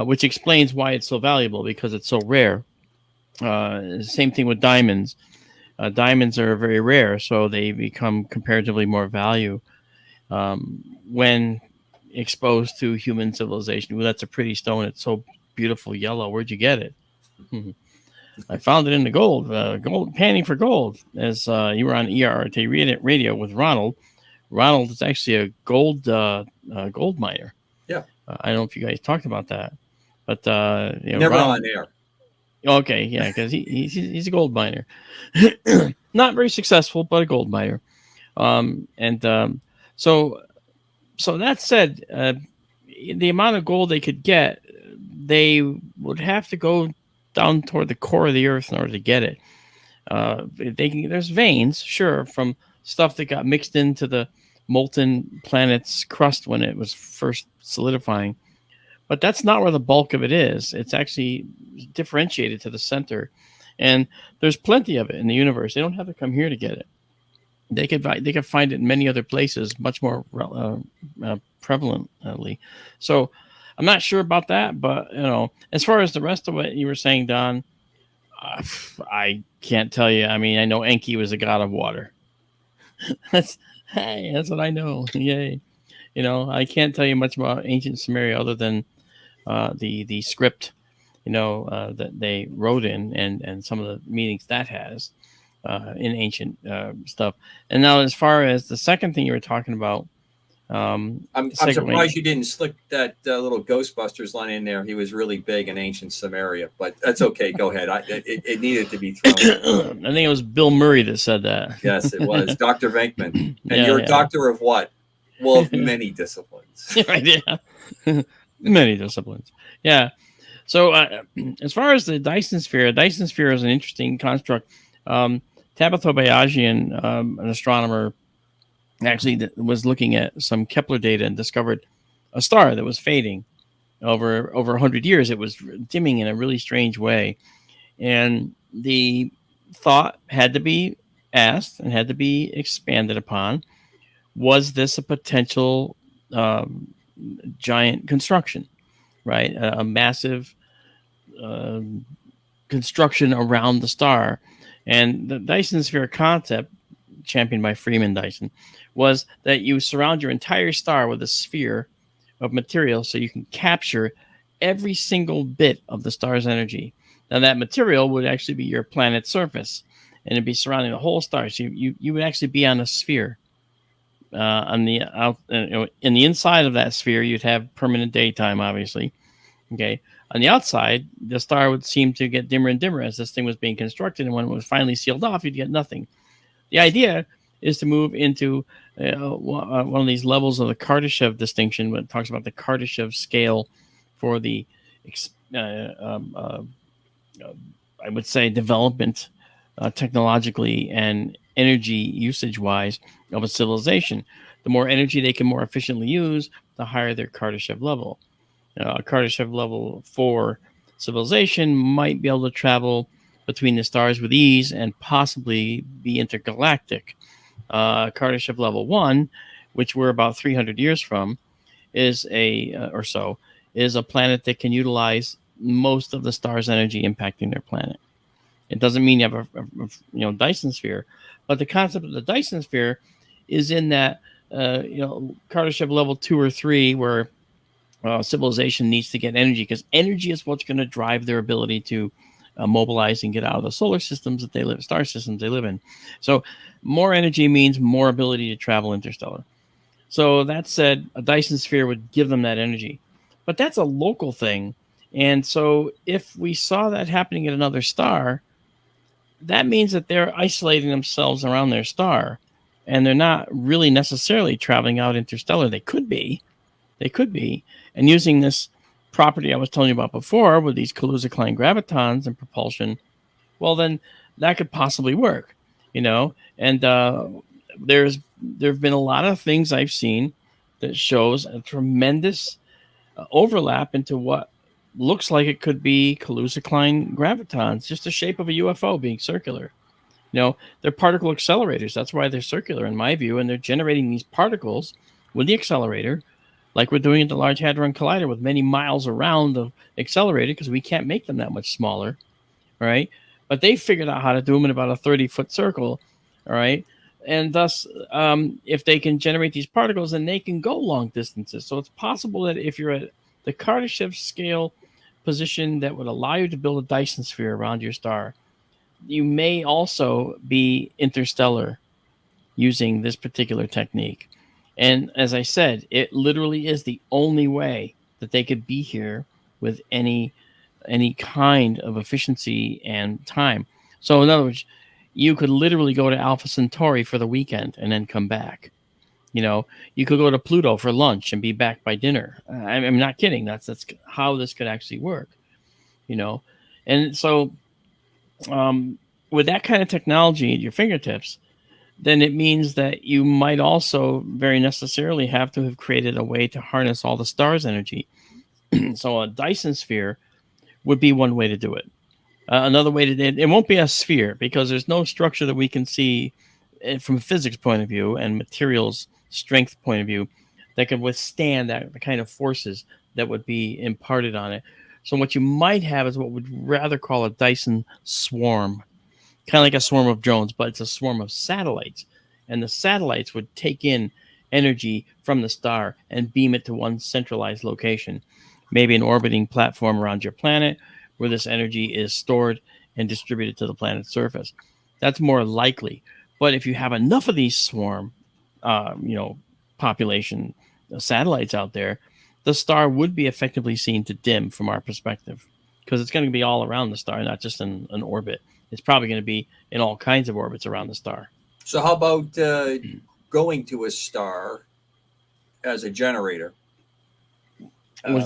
S5: which explains why it's so valuable, because it's so rare. Same thing with diamonds. Diamonds are very rare, so they become comparatively more value when exposed to human civilization. Well, that's a pretty stone. It's so beautiful yellow. Where'd you get it? I found it in the gold. Gold, panning for gold. As you were on ERRT radio with Ronald. Ronald is actually a gold miner.
S2: Yeah.
S5: I don't know if you guys talked about that, but
S2: never
S5: Ronald, on
S2: air.
S5: Okay, yeah, because he's a gold miner. Not very successful, but a gold miner. So that said, the amount of gold they could get, they would have to go down toward the core of the Earth in order to get it. There's veins, sure, from stuff that got mixed into the molten planet's crust when it was first solidifying. But that's not where the bulk of it is. It's actually differentiated to the center. And there's plenty of it in the universe. They don't have to come here to get it. They could find it in many other places, much more prevalently. So I'm not sure about that. But, as far as the rest of what you were saying, Don, I can't tell you. I mean, I know Enki was a god of water. That's what I know. Yay. I can't tell you much about ancient Sumeria other than the script, that they wrote in and some of the meanings that has in ancient stuff. And now, as far as the second thing you were talking about,
S2: I'm surprised you didn't slip that little Ghostbusters line in there. He was really big in ancient Sumeria, but that's okay. Go ahead. It needed to be thrown.
S5: I think it was Bill Murray that said that.
S2: Yes, it was Dr. Venkman. And you're a doctor of what? Well, of many disciplines.
S5: Right, yeah. Many disciplines. Yeah. So as far as the Dyson sphere is an interesting construct. Tabitha Bayagian, an astronomer, actually was looking at some Kepler data and discovered a star that was fading over 100 years. It was dimming in a really strange way. And the thought had to be asked and had to be expanded upon. Was this a potential giant construction, right? A massive construction around the star. And the Dyson sphere concept, championed by Freeman Dyson, was that you surround your entire star with a sphere of material so you can capture every single bit of the star's energy. Now, that material would actually be your planet's surface, and it'd be surrounding the whole star. So you would actually be on a sphere. In the inside of that sphere, you'd have permanent daytime, obviously. Okay. On the outside, the star would seem to get dimmer and dimmer as this thing was being constructed, and when it was finally sealed off, you'd get nothing. The idea is to move into one of these levels of the Kardashev distinction, when it talks about the Kardashev scale for the I would say, development technologically and energy usage wise of a civilization. The more energy they can more efficiently use, the higher their Kardashev level. A Kardashev level 4 civilization might be able to travel between the stars with ease and possibly be intergalactic. Kardashev level 1, which we're about 300 years from, is a planet that can utilize most of the star's energy impacting their planet. It doesn't mean you have a Dyson sphere, but the concept of the Dyson sphere is in that Kardashev level 2 or 3, where civilization needs to get energy, because energy is what's going to drive their ability to mobilize and get out of the star systems they live in. So more energy means more ability to travel interstellar. So that said, a Dyson sphere would give them that energy, but that's a local thing. And so if we saw that happening at another star, that means that they're isolating themselves around their star, and they're not really necessarily traveling out interstellar. They could be, and using this property I was telling you about before with these Kaluza-Klein gravitons and propulsion, well, then that could possibly work, And there have been a lot of things I've seen that shows a tremendous overlap into what looks like it could be Kaluza-Klein gravitons, just the shape of a UFO being circular. They're particle accelerators. That's why they're circular, in my view, and they're generating these particles with the accelerator, like we're doing at the Large Hadron Collider, with many miles around the accelerator, because we can't make them that much smaller, right? But they figured out how to do them in about a 30-foot circle, all right? And thus, if they can generate these particles, then they can go long distances. So it's possible that if you're at the Kardashev scale position that would allow you to build a Dyson sphere around your star, you may also be interstellar using this particular technique. And as I said, it literally is the only way that they could be here with any kind of efficiency and time. So in other words, you could literally go to Alpha Centauri for the weekend and then come back. You could go to Pluto for lunch and be back by dinner. I'm not kidding. That's how this could actually work. And so with that kind of technology at your fingertips, then it means that you might also very necessarily have to have created a way to harness all the star's energy. So a Dyson sphere would be one way to do it. Another way it won't be a sphere, because there's no structure that we can see from a physics point of view and materials strength point of view that could withstand the kind of forces that would be imparted on it. So what you might have is what we'd rather call a Dyson swarm, kind of like a swarm of drones, but it's a swarm of satellites. And the satellites would take in energy from the star and beam it to one centralized location, maybe an orbiting platform around your planet, where this energy is stored and distributed to the planet's surface. That's more likely. But if you have enough of these swarm, population satellites out there, the star would be effectively seen to dim from our perspective, because it's going to be all around the star, not just in an orbit. It's probably going to be in all kinds of orbits around the star.
S2: So how about going to a star as a generator?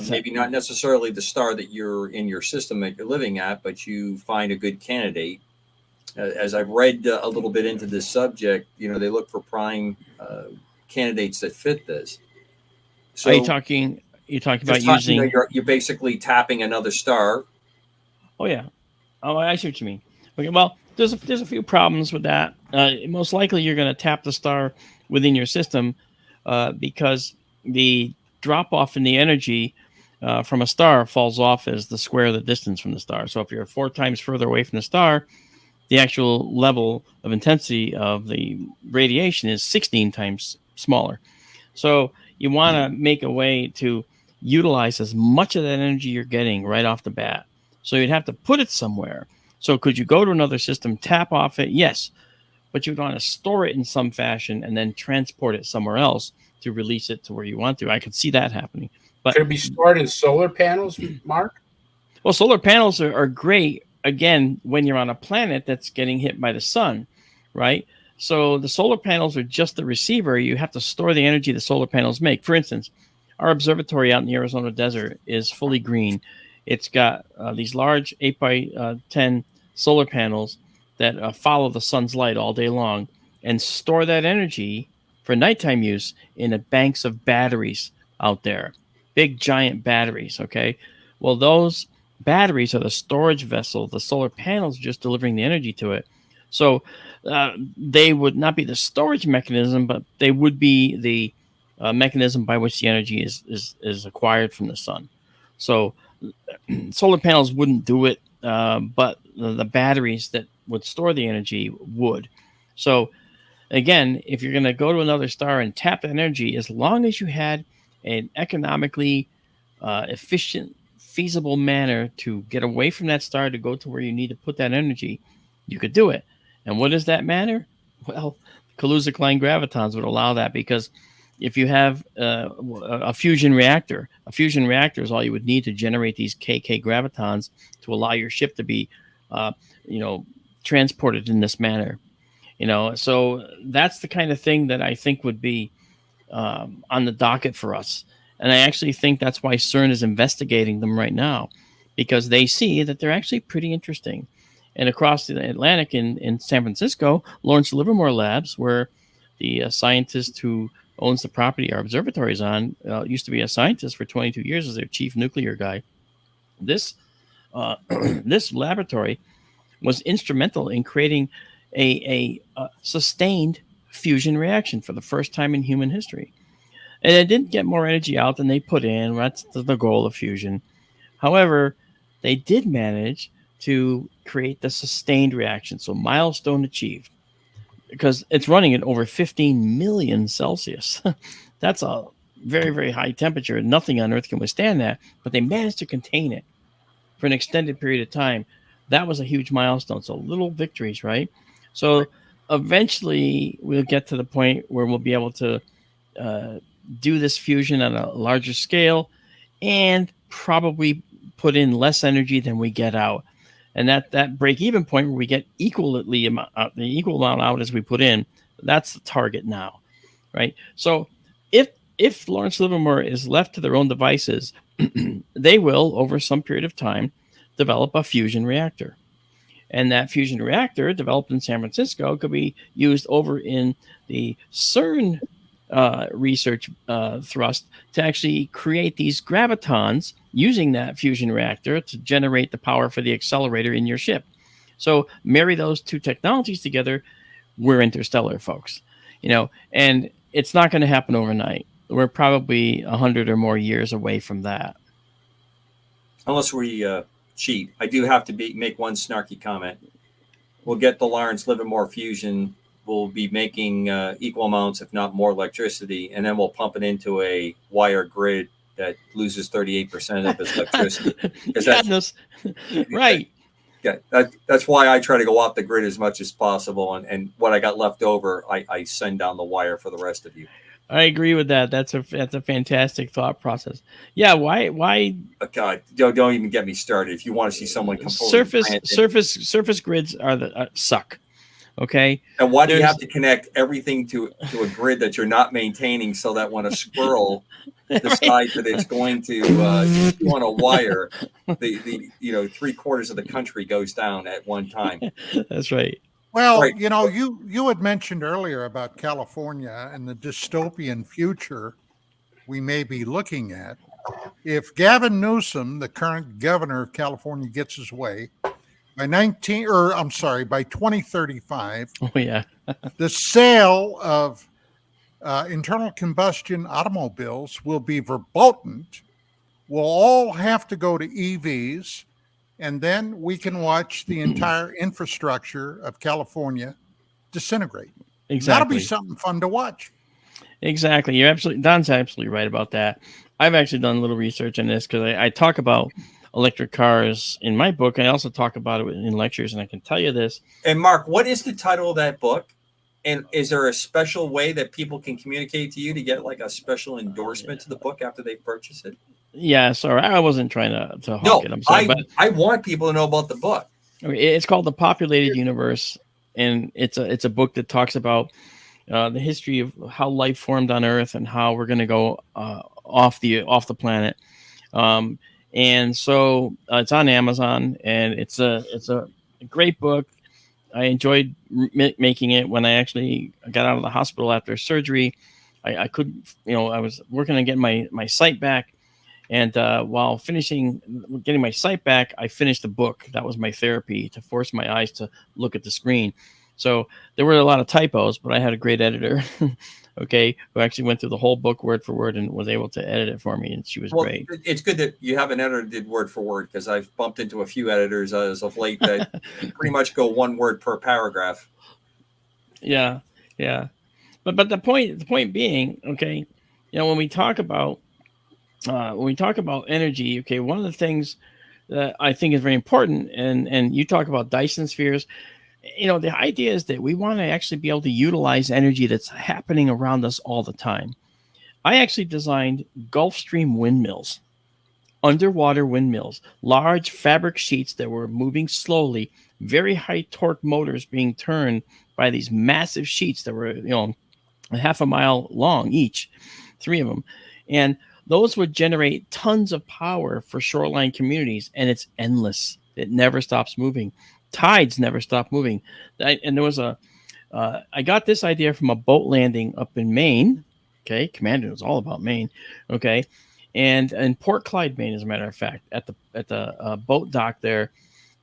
S2: Maybe not necessarily the star that you're in your system that you're living at, but you find a good candidate. As I've read a little bit into this subject, they look for prime candidates that fit this. So
S5: are you talking about using?
S2: You're basically tapping another star.
S5: Oh yeah. Oh, I see what you mean. Okay. Well, there's a few problems with that. Most likely, you're going to tap the star within your system because the drop off in the energy from a star falls off as the square of the distance from the star. So if you're 4 times further away from the star, the actual level of intensity of the radiation is 16 times smaller. So you want to make a way to utilize as much of that energy you're getting right off the bat. So you'd have to put it somewhere. So could you go to another system, tap off it? Yes. But you'd want to store it in some fashion and then transport it somewhere else to release it to where you want to. I could see that happening. But
S4: could it be stored in solar panels, Mark?
S5: Well, solar panels are great, again, when you're on a planet that's getting hit by the sun, right? So the solar panels are just the receiver. You have to store the energy the solar panels make. For instance, our observatory out in the Arizona desert is fully green. It's got these large 8 by 10 solar panels that follow the sun's light all day long and store that energy for nighttime use in a banks of batteries out there, big giant batteries. Okay, well, those batteries are the storage vessel. The solar panels are just delivering the energy to it. So they would not be the storage mechanism, but they would be the mechanism by which the energy is acquired from the sun. So solar panels wouldn't do it, but the batteries that would store the energy would. So again, if you're going to go to another star and tap that energy, as long as you had an economically efficient, feasible manner to get away from that star to go to where you need to put that energy, you could do it. And what is that manner? Well, Kaluza-Klein gravitons would allow that, because if you have a fusion reactor is all you would need to generate these KK gravitons to allow your ship to be, transported in this manner. So that's the kind of thing that I think would be on the docket for us. And I actually think that's why CERN is investigating them right now, because they see that they're actually pretty interesting. And across the Atlantic in San Francisco, Lawrence Livermore Labs, where the scientist who owns the property our observatory is on, used to be a scientist for 22 years as their chief nuclear guy. This this laboratory was instrumental in creating a sustained fusion reaction for the first time in human history. And it didn't get more energy out than they put in. That's the goal of fusion. However, they did manage to create the sustained reaction. So milestone achieved, because it's running at over 15 million Celsius. That's a very, very high temperature. Nothing on Earth can withstand that. But they managed to contain it for an extended period of time. That was a huge milestone. So little victories, right? So eventually we'll get to the point where we'll be able to do this fusion on a larger scale and probably put in less energy than we get out. And that break-even point where we get the equal amount out as we put in, that's the target now, right? So if Lawrence Livermore is left to their own devices, they will, over some period of time, develop a fusion reactor. And that fusion reactor, developed in San Francisco, could be used over in the CERN research thrust to actually create these gravitons using that fusion reactor to generate the power for the accelerator in your ship. So marry those two technologies together, we're interstellar, folks. And it's not going to happen overnight. We're probably 100 or more years away from that.
S2: Unless we cheat. I do have to make one snarky comment. We'll get the Lawrence Livermore fusion. We'll be making equal amounts, if not more, electricity, and then we'll pump it into a wire grid that loses 38% of its electricity.
S5: Right.
S2: Yeah, that's why I try to go off the grid as much as possible, and what I got left over, I send down the wire for the rest of you.
S5: I agree with that. That's a fantastic thought process. Yeah. Why?
S2: God, don't even get me started. If you want to see someone come
S5: surface grids are suck. Okay.
S2: And why do you have to connect everything to a grid that you're not maintaining, so that when a squirrel decides that it's going to chew on a wire, the 3/4 of the country goes down at one time?
S5: That's right.
S3: Well,
S2: right.
S3: You had mentioned earlier about California and the dystopian future we may be looking at. If Gavin Newsom, the current governor of California, gets his way, by 2035,
S5: oh yeah,
S3: the sale of internal combustion automobiles will be verboten. We'll all have to go to EVs. And then we can watch the entire infrastructure of California disintegrate.
S5: Exactly.
S3: That'll be something fun to watch.
S5: Exactly. Don's absolutely right about that. I've actually done a little research on this, because I talk about electric cars in my book. I also talk about it in lectures, and I can tell you this.
S2: And Mark, what is the title of that book? And is there a special way that people can communicate to you to get like a special endorsement to the book after they purchase it?
S5: Yeah, sorry, I wasn't trying to hawk it. I'm sorry, but
S2: I want people to know about the book.
S5: It's called The Populated Universe, and it's a book that talks about the history of how life formed on Earth and how we're going to go off the planet. And so it's on Amazon, and it's a great book. I enjoyed making it. When I actually got out of the hospital after surgery, I couldn't, I was working on getting my sight back. And while getting my sight back, I finished the book. That was my therapy, to force my eyes to look at the screen. So there were a lot of typos, but I had a great editor, okay, who actually went through the whole book word for word and was able to edit it for me. And she was great.
S2: It's good that you have an editor that did word for word, because I've bumped into a few editors as of late that pretty much go one word per paragraph.
S5: Yeah. But the point being, okay, when we talk about energy, okay, one of the things that I think is very important, and you talk about Dyson spheres, the idea is that we want to actually be able to utilize energy that's happening around us all the time. I actually designed Gulfstream windmills, underwater windmills, large fabric sheets that were moving slowly, very high torque motors being turned by these massive sheets that were, a half a mile long each, 3 of them. And those would generate tons of power for shoreline communities, and it's endless. It never stops moving. Tides never stop moving. And there was I got this idea from a boat landing up in Maine. Okay, Commander knows all about Maine. Okay, and in Port Clyde, Maine, as a matter of fact, at the boat dock there,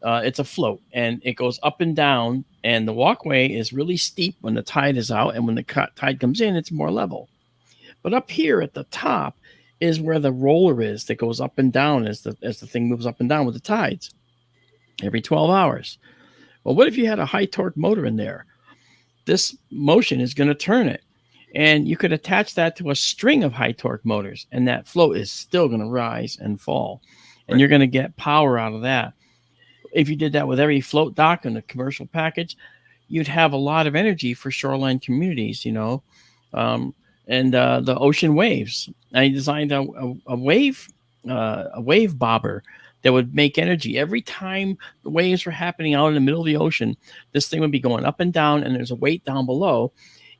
S5: it's a float, and it goes up and down, and the walkway is really steep when the tide is out, and when the tide comes in, it's more level. But up here at the top is where the roller is that goes up and down as the thing moves up and down with the tides every 12 hours. Well, what if you had a high torque motor in there? This motion is going to turn it. And you could attach that to a string of high torque motors, and that float is still going to rise and fall. And you're going to get power out of that. If you did that with every float dock in a commercial package, you'd have a lot of energy for shoreline communities, and the ocean waves. I designed a wave bobber that would make energy. Every time the waves were happening out in the middle of the ocean, this thing would be going up and down, and there's a weight down below.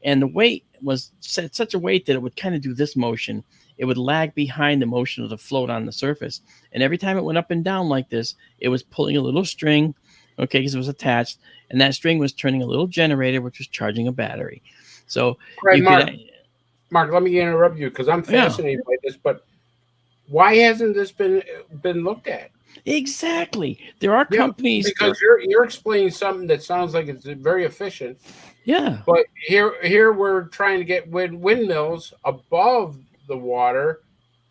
S5: And the weight was set such a weight that it would kind of do this motion. It would lag behind the motion of the float on the surface. And every time it went up and down like this, it was pulling a little string, okay, because it was attached. And that string was turning a little generator, which was charging a battery. So
S4: right, Mark, let me interrupt you, because I'm fascinated by this, but why hasn't this been looked at?
S5: Exactly. There are companies,
S4: because you're explaining something that sounds like it's very efficient.
S5: Yeah.
S4: But here we're trying to get windmills above the water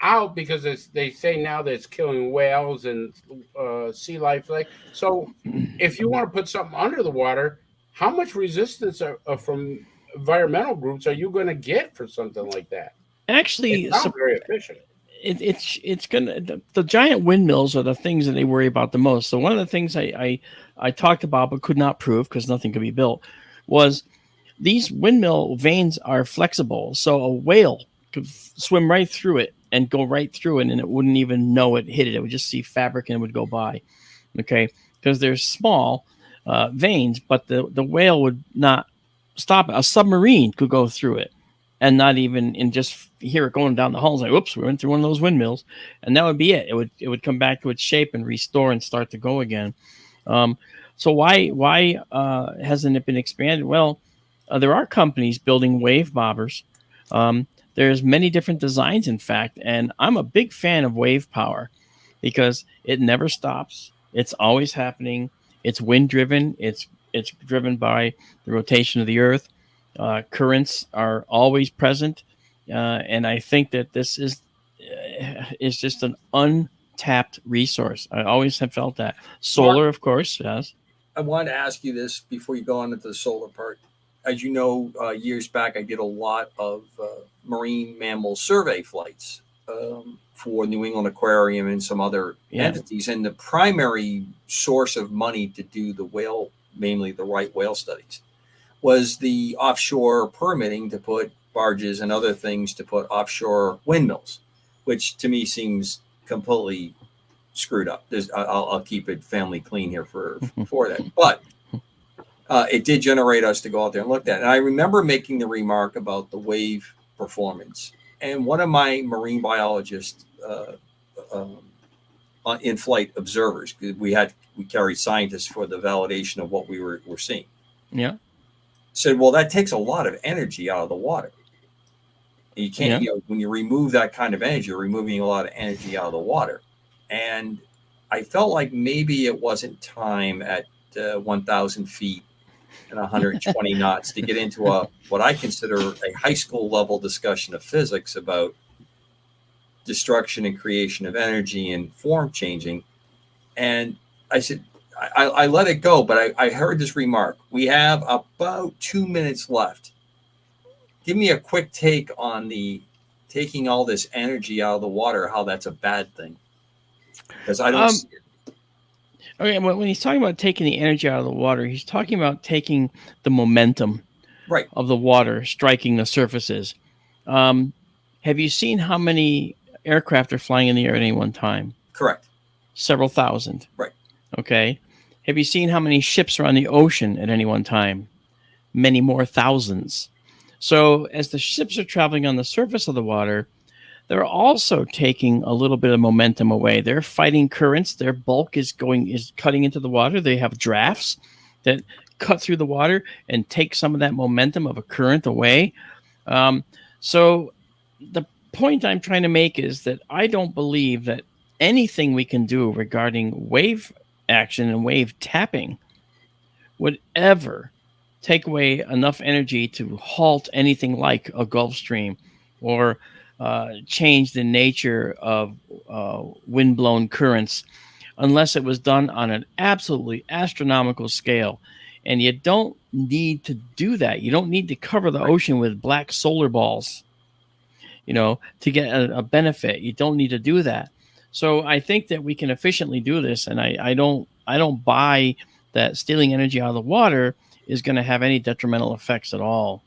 S4: out, because they say now that it's killing whales and sea life. So if you want to put something under the water, how much resistance from environmental groups are you going to get for something like that?
S5: Actually,
S4: it's not very efficient.
S5: It's gonna, the giant windmills are the things that they worry about the most. So one of the things I talked about but could not prove, because nothing could be built, was these windmill vanes are flexible. So a whale could swim right through it and go right through it, and it wouldn't even know it hit it. It would just see fabric and it would go by. Okay, because they're small vanes, but the whale would not stop it. A submarine could go through it and not even, and just hear it going down the hull. Like, oops, we went through one of those windmills, and that would be it. It would come back to its shape and restore and start to go again. So why hasn't it been expanded? Well, there are companies building wave bobbers. There's many different designs, in fact, and I'm a big fan of wave power because it never stops. It's always happening. It's wind driven. It's driven by the rotation of the earth. Currents are always present, and I think that this is just an untapped resource. I always have felt that. Solar, of course, yes.
S2: I wanted to ask you this before you go on into the solar part. As you know, years back, I did a lot of marine mammal survey flights for New England Aquarium and some other entities. And the primary source of money to do the whale, mainly the right whale studies, was the offshore permitting to put barges and other things to put offshore windmills, which to me seems completely screwed up. I'll keep it family clean here for that. But it did generate us to go out there and look at it. And I remember making the remark about the wave performance. And one of my marine biologists in-flight observers. We carried scientists for the validation of what we were seeing.
S5: Yeah.
S2: Said, well, that takes a lot of energy out of the water. You can't, when you remove that kind of energy, you're removing a lot of energy out of the water. And I felt like maybe it wasn't time at 1,000 feet and 120 knots to get into what I consider a high school level discussion of physics about destruction and creation of energy and form changing. And I said, I let it go, but I heard this remark. We have about 2 minutes left. Give me a quick take on the taking all this energy out of the water, how that's a bad thing. Because I don't see it.
S5: Okay, when he's talking about taking the energy out of the water, he's talking about taking the momentum of the water striking the surfaces. Have you seen how many aircraft are flying in the air at any one time?
S2: Correct.
S5: Several thousand.
S2: Right.
S5: Okay. Have you seen how many ships are on the ocean at any one time? Many more thousands. So as the ships are traveling on the surface of the water, they're also taking a little bit of momentum away. They're fighting currents. Their bulk is cutting into the water. They have drafts that cut through the water and take some of that momentum of a current away. So the point I'm trying to make is that I don't believe that anything we can do regarding wave action and wave tapping would ever take away enough energy to halt anything like a Gulf Stream or change the nature of wind-blown currents unless it was done on an absolutely astronomical scale. And you don't need to do that. You don't need to cover the ocean with black solar balls, to get a benefit. You don't need to do that. So I think that we can efficiently do this. And I don't buy that stealing energy out of the water is going to have any detrimental effects at all.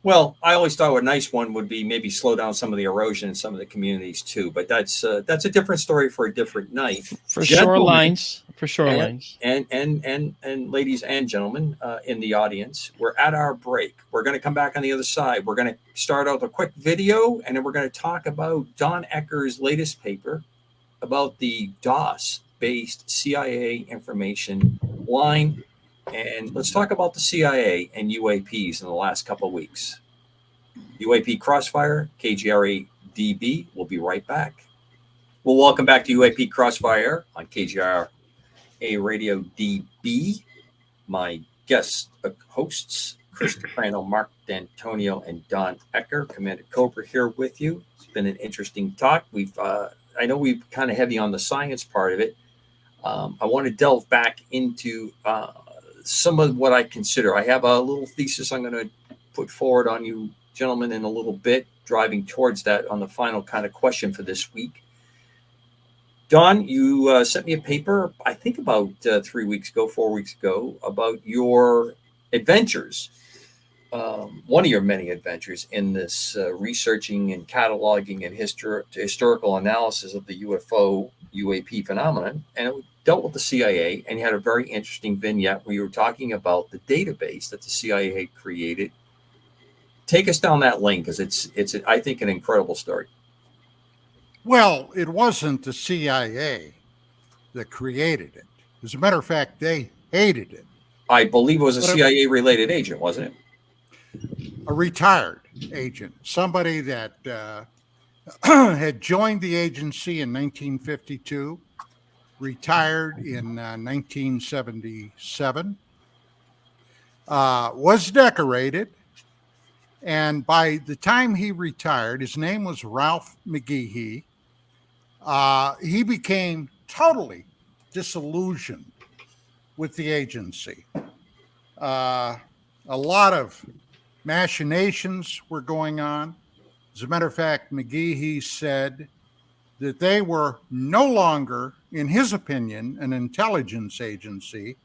S2: Well, I always thought a nice one would be maybe slow down some of the erosion in some of the communities too, but that's a different story for a different night.
S5: For shorelines,
S2: and ladies and gentlemen in the audience, we're at our break. We're going to come back on the other side. We're going to start out with a quick video, and then we're going to talk about Don Ecker's latest paper about the DOS-based CIA information line. And let's talk about the CIA and UAPs in the last couple of weeks. UAP Crossfire, KGRA DB. We'll be right back. Well, welcome back to UAP Crossfire on KGRA Radio DB. My guest hosts, Chris DeFrano, Mark D'Antonio, and Don Ecker, Commander Cobra, here with you. It's been an interesting talk. I know we've kind of heavy on the science part of it. I want to delve back into some of what I consider. I have a little thesis I'm going to put forward on you gentlemen in a little bit, driving towards that on the final kind of question for this week. Don, you sent me a paper, I think about 4 weeks ago, about your adventures, one of your many adventures in this researching and cataloging and historical analysis of the UAP phenomenon. And it dealt with the CIA, and you had a very interesting vignette where you were talking about the database that the CIA had created. Take us down that lane, because it's I think, an incredible story.
S3: Well, it wasn't the CIA that created it. As a matter of fact, they hated it.
S2: I believe it was a CIA-related agent, wasn't it?
S3: A retired agent, somebody that had joined the agency in 1952, retired in 1977, was decorated, and by the time he retired, his name was Ralph McGehee. He became totally disillusioned with the agency. A lot of machinations were going on. As a matter of fact, McGehee said that they were no longer, in his opinion, an intelligence agency,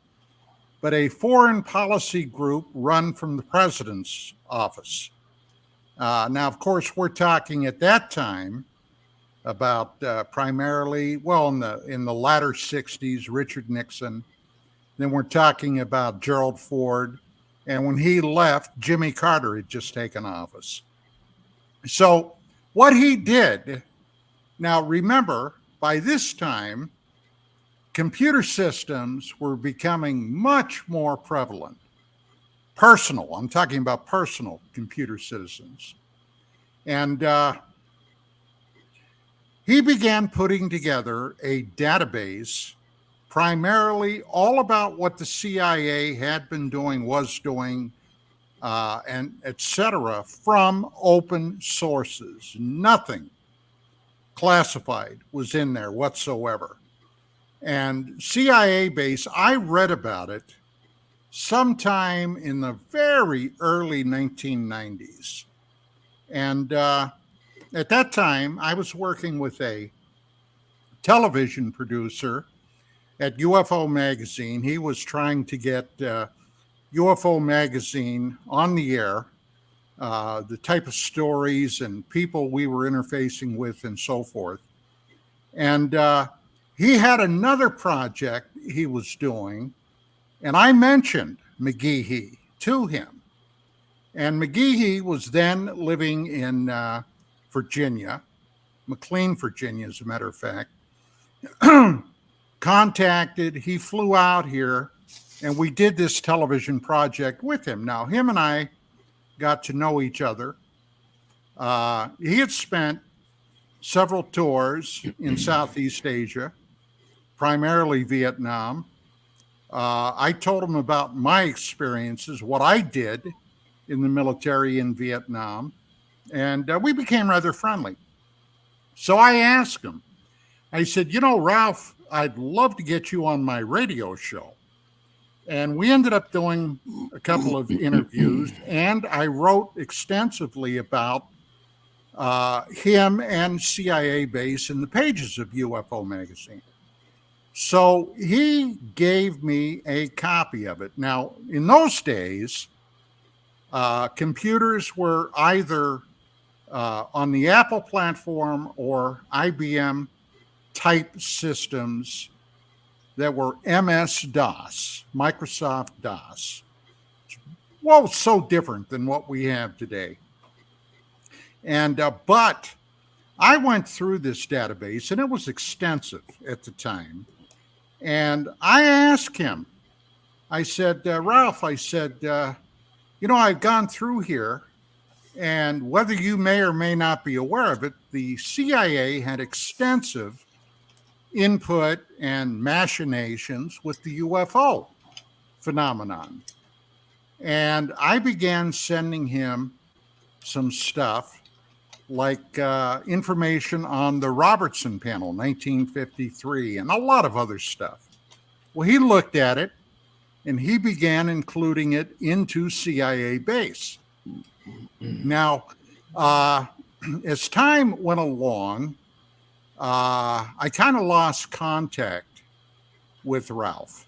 S3: but a foreign policy group run from the president's office. Now, of course, we're talking at that time about primarily, well, in the latter 60s, Richard Nixon. Then we're talking about Gerald Ford. And when he left, Jimmy Carter had just taken office. So what he did, now remember, by this time, computer systems were becoming much more prevalent. Personal, I'm talking about personal computer systems. And he began putting together a database primarily all about what the CIA had been doing, was doing, and etc. from open sources. Nothing classified was in there whatsoever. And CIA base, I read about it sometime in the very early 1990s. And at that time, I was working with a television producer at UFO Magazine. He was trying to get UFO Magazine on the air, the type of stories and people we were interfacing with and so forth. And he had another project he was doing, and I mentioned McGehee to him. And McGehee was then living in Virginia, McLean, Virginia, as a matter of fact. Contacted, he flew out here, and we did this television project with him. Now, him and I got to know each other. He had spent several tours in Southeast Asia, primarily Vietnam. I told him about my experiences, what I did in the military in Vietnam, and we became rather friendly. So I asked him, I said, you know, Ralph, I'd love to get you on my radio show. And we ended up doing a couple of interviews, and I wrote extensively about him and CIA base in the pages of UFO Magazine. So he gave me a copy of it. Now, in those days, computers were either on the Apple platform or IBM type systems that were MS-DOS, Microsoft DOS. Well, so different than what we have today. And but I went through this database, and it was extensive at the time. And I asked him, I said, Ralph, I said, you know, I've gone through here, and whether you may or may not be aware of it, the CIA had extensive input and machinations with the UFO phenomenon. And I began sending him some stuff like information on the Robertson panel, 1953, and a lot of other stuff. Well, he looked at it, and he began including it into CIA base. Now, as time went along, I kind of lost contact with Ralph.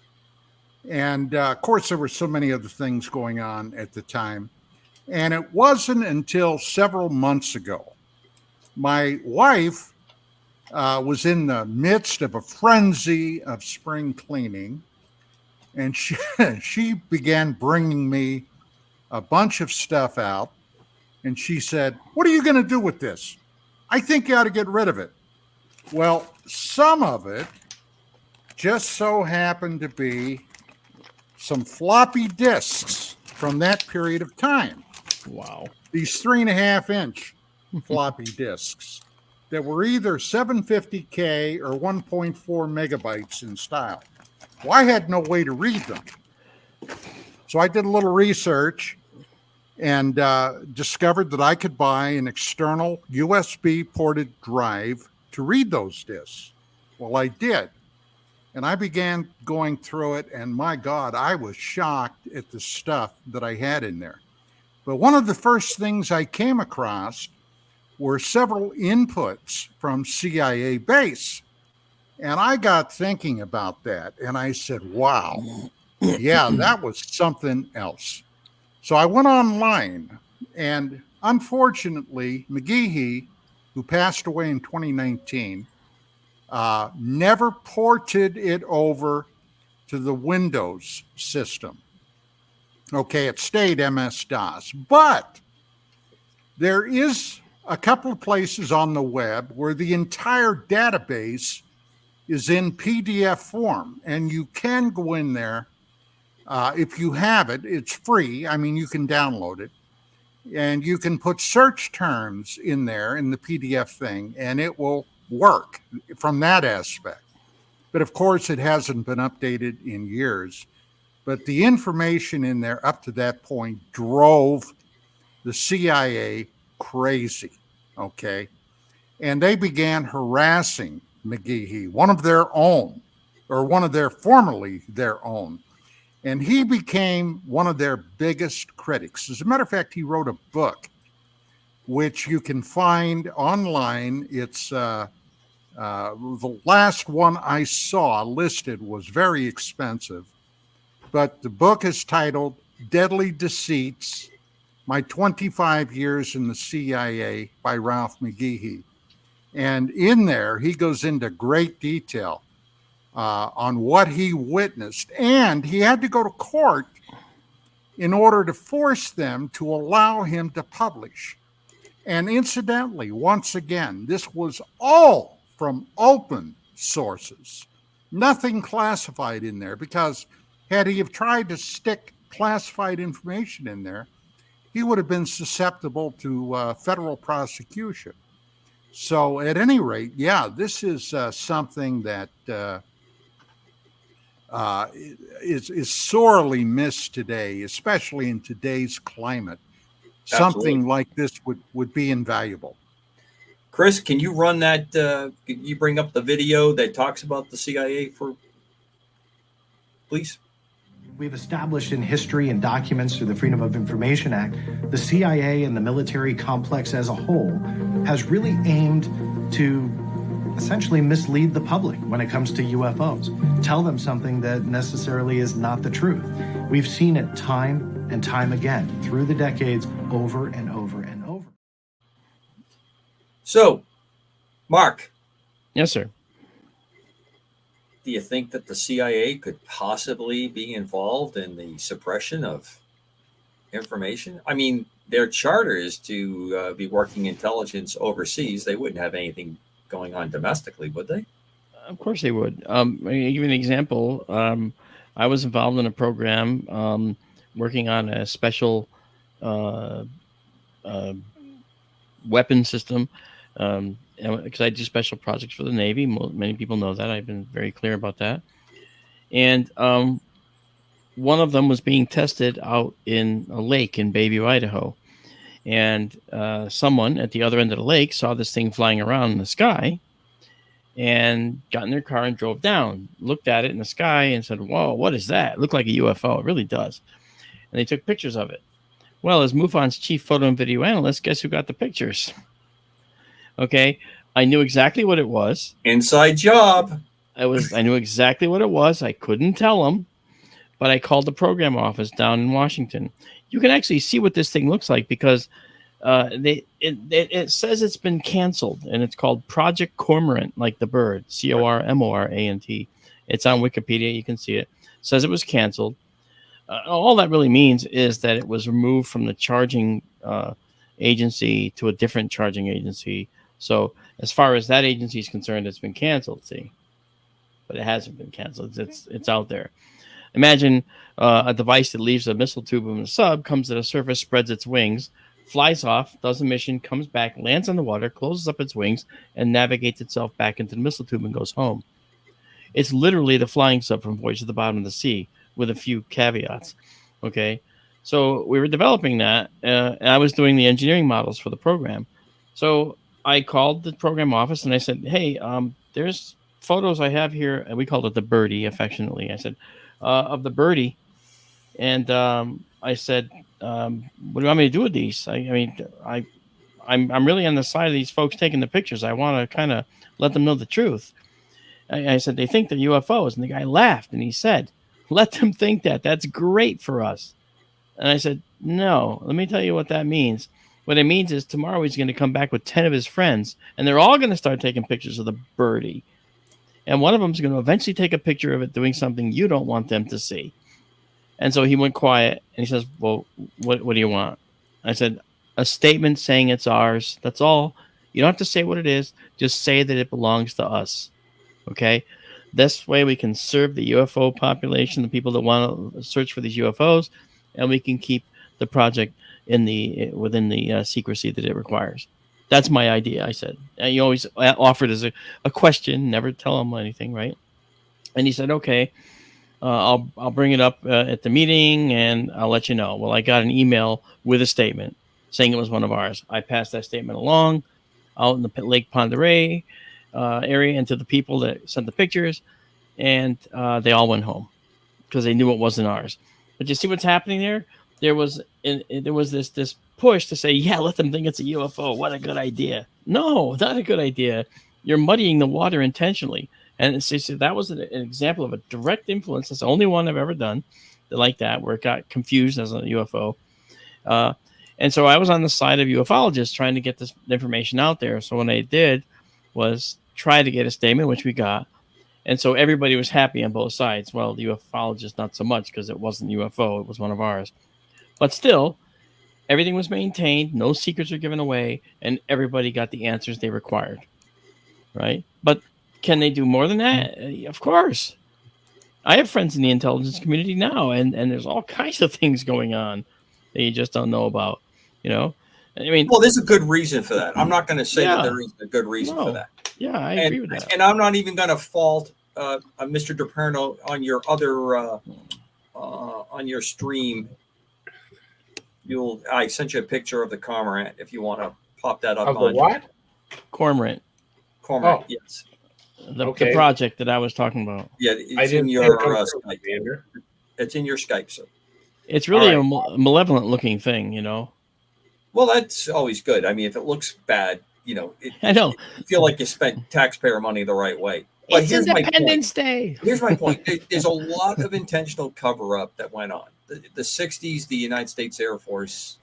S3: And of course, there were so many other things going on at the time. And it wasn't until several months ago, my wife was in the midst of a frenzy of spring cleaning. And she began bringing me a bunch of stuff out. And she said, what are you going to do with this? I think you ought to get rid of it. Well, some of it just so happened to be some floppy disks from that period of time.
S5: Wow.
S3: These 3.5-inch floppy disks that were either 750K or 1.4 megabytes in style. Well, I had no way to read them. So I did a little research and discovered that I could buy an external USB ported drive to read those discs. Well, I did. And I began going through it, and my God, I was shocked at the stuff that I had in there. But one of the first things I came across were several inputs from CIA base. And I got thinking about that, and I said, wow, yeah, that was something else. So I went online, and unfortunately, McGehee, who passed away in 2019, never ported it over to the Windows system. Okay, it stayed MS-DOS, but there is a couple of places on the web where the entire database is in PDF form, and you can go in there. If you have it, it's free. I mean, you can download it, and you can put search terms in there in the PDF thing, and it will work from that aspect. But of course, it hasn't been updated in years. But the information in there up to that point drove the CIA crazy, okay? And they began harassing McGehee, one of their own, or one of their formerly their own. And he became one of their biggest critics. As a matter of fact, he wrote a book, which you can find online. It's the last one I saw listed was very expensive, but the book is titled Deadly Deceits, My 25 Years in the CIA by Ralph McGehee. And in there, he goes into great detail on what he witnessed. And he had to go to court in order to force them to allow him to publish. And incidentally, once again, this was all from open sources, nothing classified in there, because had he have tried to stick classified information in there, he would have been susceptible to federal prosecution. So at any rate, yeah, this is something that is sorely missed today, especially in today's climate.
S2: Absolutely.
S3: Something like this would be invaluable.
S2: Chris, can you run that? Can you bring up the video that talks about the CIA please?
S6: We've established in history and documents through the Freedom of Information Act, the CIA and the military complex as a whole has really aimed to essentially mislead the public when it comes to UFOs, tell them something that necessarily is not the truth. We've seen it time and time again through the decades, over and over and over.
S2: So, Mark.
S5: Yes, sir.
S2: Do you think that the CIA could possibly be involved in the suppression of information? I mean, their charter is to be working intelligence overseas. They wouldn't have anything going on domestically, would they?
S5: Of course they would. I'll give you an example. I was involved in a program working on a special weapon system. Because I do special projects for the Navy. Many people know that. I've been very clear about that. And one of them was being tested out in a lake in Bayview, Idaho. And someone at the other end of the lake saw this thing flying around in the sky and got in their car and drove down, looked at it in the sky and said, "Whoa, what is that? It looked like a UFO. It really does." And they took pictures of it. Well, as MUFON's chief photo and video analyst, guess who got the pictures? Okay, I knew exactly what it was.
S2: Inside job.
S5: I knew exactly what it was. I couldn't tell them, but I called the program office down in Washington. You can actually see what this thing looks like because it says it's been canceled, and it's called Project Cormorant, like the bird, Cormorant. It's on Wikipedia. You can see it. It says it was canceled. All that really means is that it was removed from the charging agency to a different charging agency. So as far as that agency is concerned, it's been canceled, see? But it hasn't been canceled. It's out there. Imagine a device that leaves a missile tube in the sub, comes to the surface, spreads its wings, flies off, does a mission, comes back, lands on the water, closes up its wings, and navigates itself back into the missile tube and goes home. It's literally the flying sub from Voyage to the Bottom of the Sea with a few caveats, okay? So we were developing that, and I was doing the engineering models for the program. So I called the program office and I said, "Hey, there's photos I have here," and we called it the birdie affectionately. I said, "of the birdie," and I said, "What do you want me to do with these? I'm really on the side of these folks taking the pictures. I want to kind of let them know the truth." I said, "They think they're UFOs," and the guy laughed and he said, "Let them think that. That's great for us." And I said, "No, let me tell you what that means. What it means is tomorrow he's going to come back with 10 of his friends, and they're all going to start taking pictures of the birdie. And one of them is going to eventually take a picture of it doing something you don't want them to see." And so he went quiet, and he says, "Well, what do you want?" I said, "A statement saying it's ours. That's all. You don't have to say what it is. Just say that it belongs to us." Okay? This way we can serve the UFO population, the people that want to search for these UFOs, and we can keep the project within the secrecy that it requires. That's my idea, I said. And you always offer it as a question, never tell them anything, right? And he said, okay, I'll bring it up at the meeting and I'll let you know. Well, I got an email with a statement saying it was one of ours. I passed that statement along out in the Lake Ponderay area and to the people that sent the pictures, and they all went home because they knew it wasn't ours. But you see what's happening there? There was this push to say, yeah, let them think it's a UFO. What a good idea. No, not a good idea. You're muddying the water intentionally. And so that was an example of a direct influence. That's the only one I've ever done like that, where it got confused as a UFO. And so I was on the side of ufologists trying to get this information out there. So what I did was try to get a statement, which we got. And so everybody was happy on both sides. Well, the ufologists, not so much, because it wasn't UFO. It was one of ours. But still, everything was maintained. No secrets were given away. And everybody got the answers they required. Right? But can they do more than that? Of course. I have friends in the intelligence community now, and there's all kinds of things going on that you just don't know about. You know, I mean,
S2: well, there's a good reason for that. I'm not going to say that there isn't a good reason for that.
S5: Yeah, I agree with that.
S2: And I'm not even going to fault Mr. DePerno on your other on your stream. I sent you a picture of the cormorant if you want to pop that up.
S4: Of the what?
S5: Cormorant.
S2: Cormorant. Yes.
S5: The project that I was talking about.
S2: Yeah, it's in your Skype. It's in your Skype, sir.
S5: It's really a malevolent looking thing, you know.
S2: Well, that's always good. I mean, if it looks bad, you know,
S5: I know.
S2: You feel like you spent taxpayer money the right way. But
S5: it's Independence Day.
S2: Here's my point. There's a lot of intentional cover-up that went on. The 60s, the United States Air Force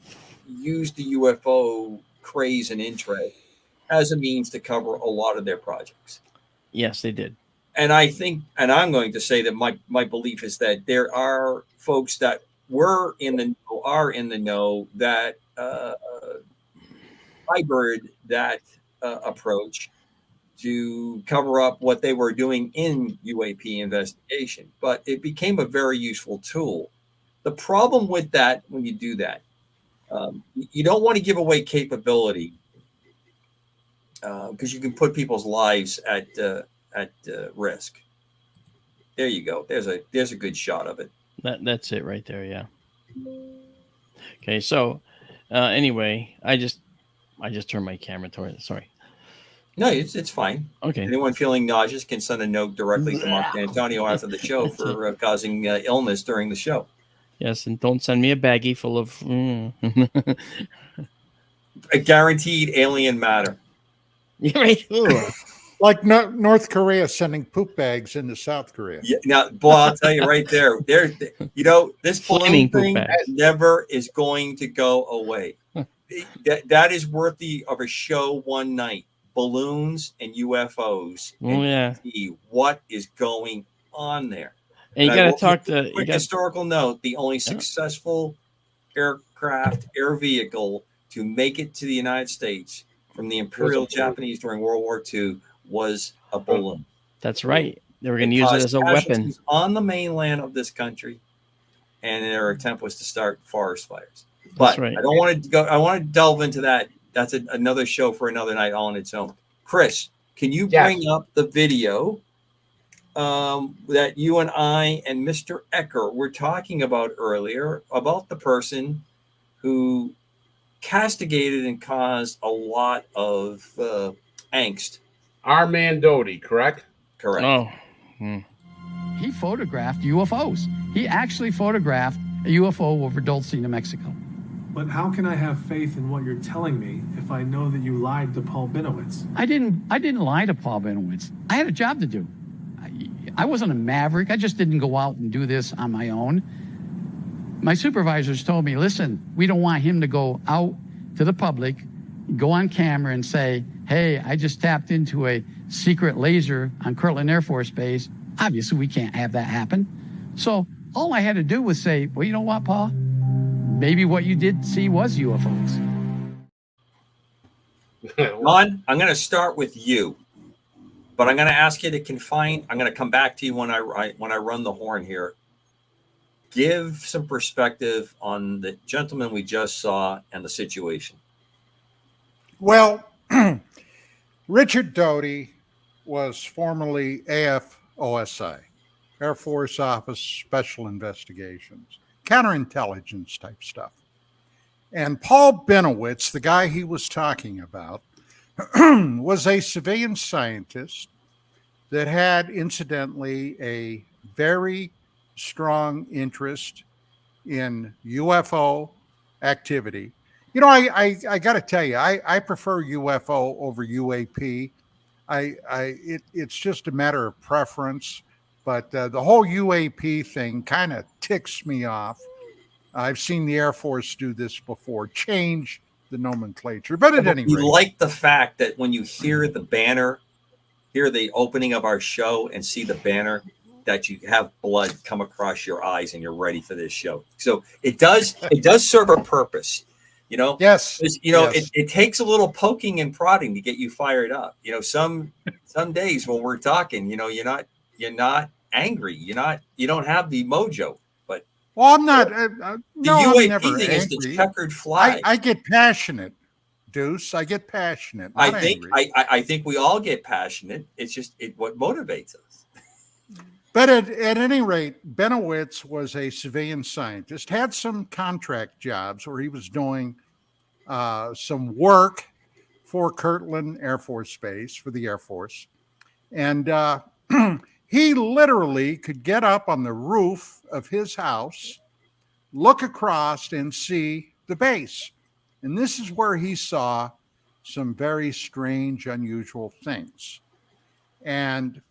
S2: used the UFO craze and interest as a means to cover a lot of their projects.
S5: Yes, they did.
S2: And I think, and I'm going to say that my belief is that there are folks that are in the know that hybrid that approach to cover up what they were doing in UAP investigation. But it became a very useful tool. The problem with that, when you do that, you don't want to give away capability because you can put people's lives at risk. There you go. There's a good shot of it.
S5: That's it right there. Yeah. Okay. So anyway, I just turned my camera toward. Sorry.
S2: No, it's fine.
S5: Okay.
S2: Anyone feeling nauseous can send a note directly to Mark Antonio after the show for causing illness during the show.
S5: Yes, and don't send me a baggie full of
S2: a guaranteed alien matter.
S5: Right.
S3: Like North Korea sending poop bags into South Korea.
S2: Yeah, now, boy, I'll tell you right there. This balloon thing never is going to go away. That is worthy of a show one night. Balloons and UFOs. And see what is going on there.
S5: And you got to talk to.
S2: Quick historical note: the only successful air vehicle to make it to the United States from the Imperial Japanese during World War II was a balloon.
S5: That's right. They were going to use it as a weapon
S2: on the mainland of this country, and their attempt was to start forest fires. But I don't want to go. I want to delve into that. That's another show for another night all on its own. Chris, can you bring up the video that you and I and Mr. Ecker were talking about earlier about the person who castigated and caused a lot of angst?
S4: Armand, correct?
S2: Correct.
S5: Oh.
S7: He photographed UFOs. He actually photographed a UFO over Dulce, New Mexico.
S8: But how can I have faith in what you're telling me if I know that you lied to Paul Binowitz?
S7: I didn't lie to Paul Binowitz. I had a job to do. I wasn't a maverick. I just didn't go out and do this on my own. My supervisors told me, listen, we don't want him to go out to the public, go on camera and say, hey, I just tapped into a secret laser on Kirtland Air Force Base. Obviously, we can't have that happen. So all I had to do was say, well, you know what, Paul? Maybe what you did see was UFOs.
S2: Ron, I'm going to start with you. But I'm going to ask you to confine. I'm going to come back to you when I run the horn here. Give some perspective on the gentleman we just saw and the situation.
S3: Well, Richard Doty was formerly AFOSI, Air Force Office Special Investigations, counterintelligence type stuff. And Paul Benowitz, the guy he was talking about, was a civilian scientist that had, incidentally, a very strong interest in UFO activity. You know, I got to tell you, I prefer UFO over UAP. It's just a matter of preference, but the whole UAP thing kind of ticks me off. I've seen the Air Force do this before, change the nomenclature. But at any
S2: You
S3: rate,
S2: like the fact that when you hear the banner, hear the opening of our show and see the banner, that you have blood come across your eyes and you're ready for this show. So it does serve a purpose, you know.
S3: yes,
S2: You know,
S3: yes.
S2: it takes a little poking and prodding to get you fired up. You know, some days when we're talking, you know, you're not angry, you don't have the mojo. But
S3: Well, I'm not.
S2: the
S3: No,
S2: UAP
S3: I'm never
S2: thing is the
S3: angry.
S2: checkered flag.
S3: I get passionate, Deuce. I get passionate. Not angry.
S2: I think we all get passionate. It's just what motivates us.
S3: But at any rate, Benowitz was a civilian scientist, had some contract jobs where he was doing some work for Kirtland Air Force Base for the Air Force. And he literally could get up on the roof of his house, look across, and see the base. And this is where he saw some very strange, unusual things. And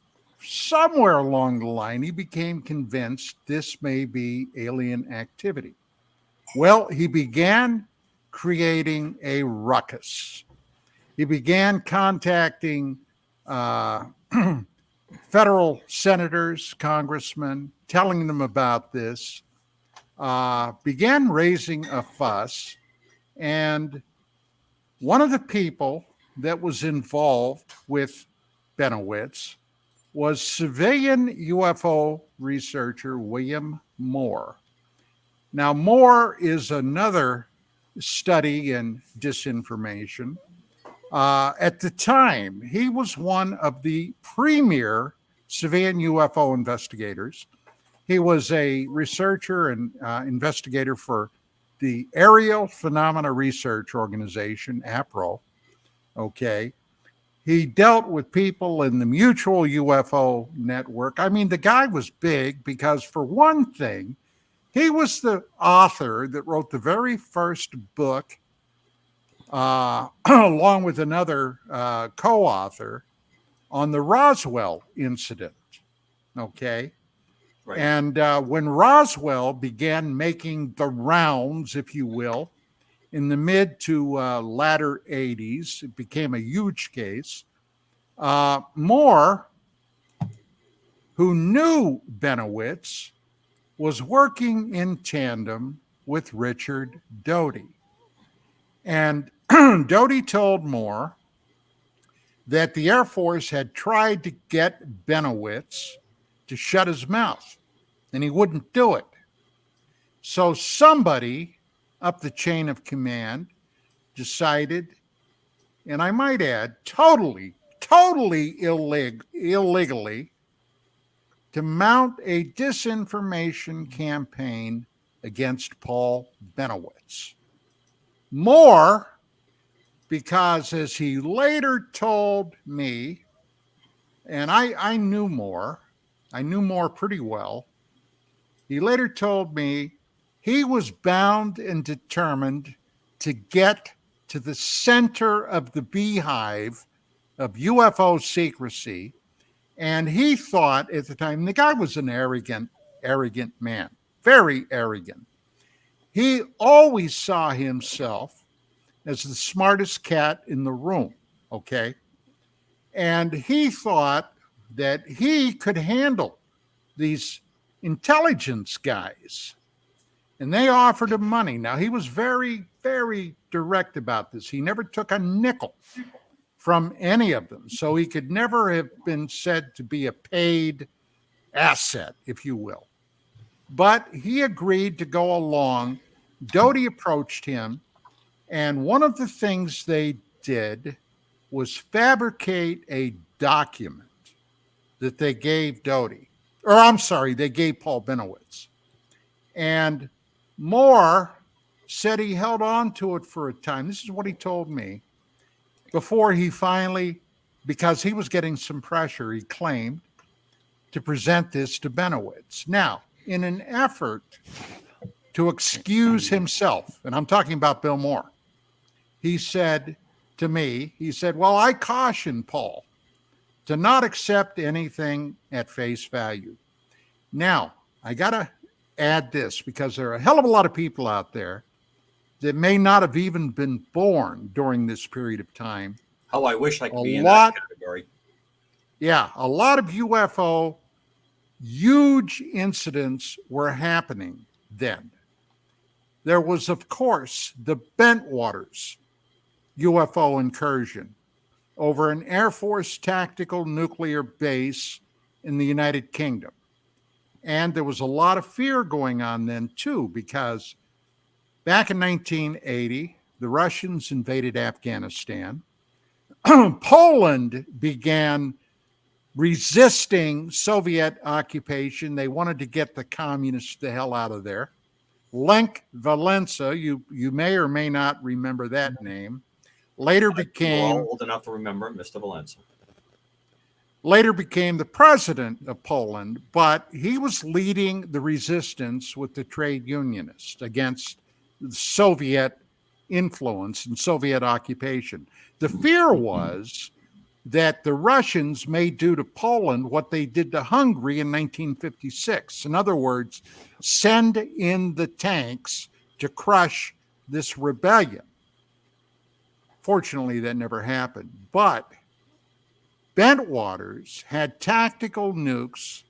S3: somewhere along the line, he became convinced this may be alien activity. Well, he began creating a ruckus. He began contacting federal senators, congressmen, telling them about this, began raising a fuss. And one of the people that was involved with Benowitz was civilian UFO researcher William Moore. Now, Moore is another study in disinformation. At the time, he was one of the premier civilian UFO investigators. He was a researcher and investigator for the Aerial Phenomena Research Organization, APRO. Okay. He dealt with people in the Mutual UFO Network. I mean, the guy was big because, for one thing, he was the author that wrote the very first book, along with another co-author, on the Roswell incident. Okay.
S2: Right.
S3: And when Roswell began making the rounds, if you will, in the mid to latter 80s, it became a huge case. Moore, who knew Benowitz, was working in tandem with Richard Doty. And Doty told Moore that the Air Force had tried to get Benowitz to shut his mouth, and he wouldn't do it. So somebody up the chain of command decided, and I might add, totally illegally, to mount a disinformation campaign against Paul Benowitz. More because, as he later told me, and I knew Moore pretty well, he later told me he was bound and determined to get to the center of the beehive of UFO secrecy. And he thought at the time, the guy was an arrogant man, very arrogant. He always saw himself as the smartest cat in the room, okay? And he thought that he could handle these intelligence guys. And they offered him money. Now, he was very, very direct about this. He never took a nickel from any of them. So he could never have been said to be a paid asset, if you will. But he agreed to go along. Doty approached him, and one of the things they did was fabricate a document that they gave Doty, or I'm sorry, they gave Paul Benowitz. And Moore said he held on to it for a time. This is what he told me before he finally, because he was getting some pressure, he claimed, to present this to Benowitz. Now, in an effort to excuse himself, and I'm talking about Bill Moore, he said to me, he said, well, I caution Paul to not accept anything at face value. Now, I got to add this because there are a hell of a lot of people out there that may not have even been born during this period of time.
S2: How I wish I could be in that category.
S3: Yeah, a lot of UFO huge incidents were happening then. There was, of course, the Bentwaters UFO incursion over an Air Force tactical nuclear base in the United Kingdom. And there was a lot of fear going on then, too, because back in 1980, the Russians invaded Afghanistan. Poland began resisting Soviet occupation. They wanted to get the communists the hell out of there. Lech Walesa, you may or may not remember that name, later became
S2: old enough to remember Mr. Walesa.
S3: Later became the president of Poland, but he was leading the resistance with the trade unionists against Soviet influence and Soviet occupation. The fear was that the Russians may do to Poland what they did to Hungary in 1956. In other words, send in the tanks to crush this rebellion. Fortunately, that never happened. But Bentwaters had tactical nukes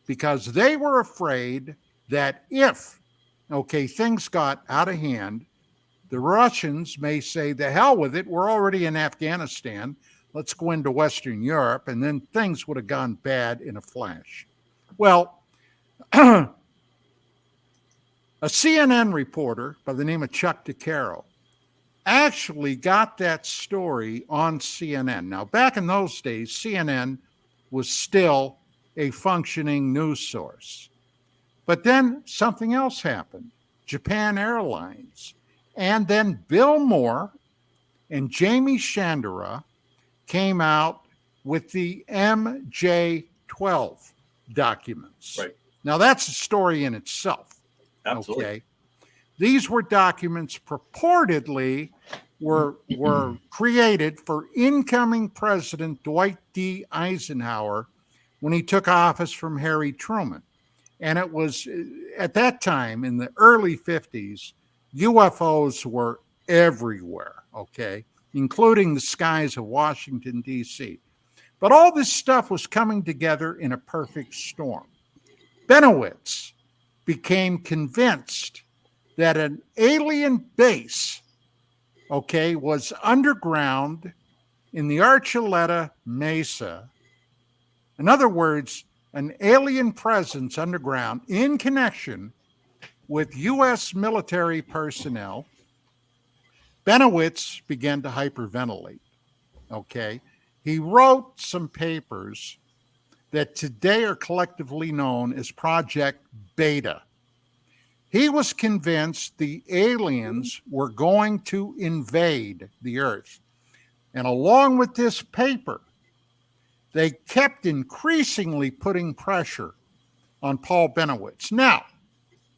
S3: because they were afraid that if, things got out of hand, the Russians may say, the hell with it, we're already in Afghanistan, let's go into Western Europe, and then things would have gone bad in a flash. Well, a CNN reporter by the name of Chuck DeCaro actually got that story on CNN. Now, back in those days, CNN was still a functioning news source. But then something else happened. Japan Airlines. And then Bill Moore and Jamie Chandra came out with the MJ-12 documents.
S2: Right.
S3: Now, that's a story in itself.
S2: Absolutely.
S3: Okay. These were documents purportedly were created for incoming President Dwight D. Eisenhower when he took office from Harry Truman. And it was at that time in the early 50s, UFOs were everywhere, including the skies of Washington, D.C. But all this stuff was coming together in a perfect storm. Benowitz became convinced that an alien base, was underground in the Archuleta Mesa. In other words, an alien presence underground in connection with U.S. military personnel. Benowitz began to hyperventilate. He wrote some papers that today are collectively known as Project Beta. He was convinced the aliens were going to invade the Earth. And along with this paper, they kept increasingly putting pressure on Paul Benowitz. Now,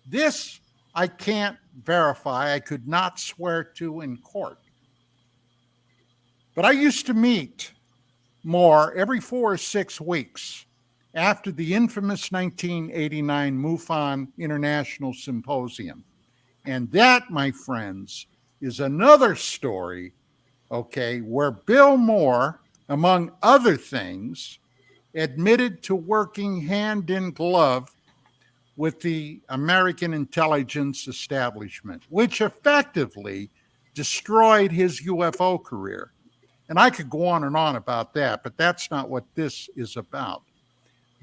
S3: this I can't verify. I could not swear to in court. But I used to meet Moore every 4 or 6 weeks after the infamous 1989 MUFON International Symposium. And that, my friends, is another story, where Bill Moore, among other things, admitted to working hand in glove with the American intelligence establishment, which effectively destroyed his UFO career. And I could go on and on about that, but that's not what this is about.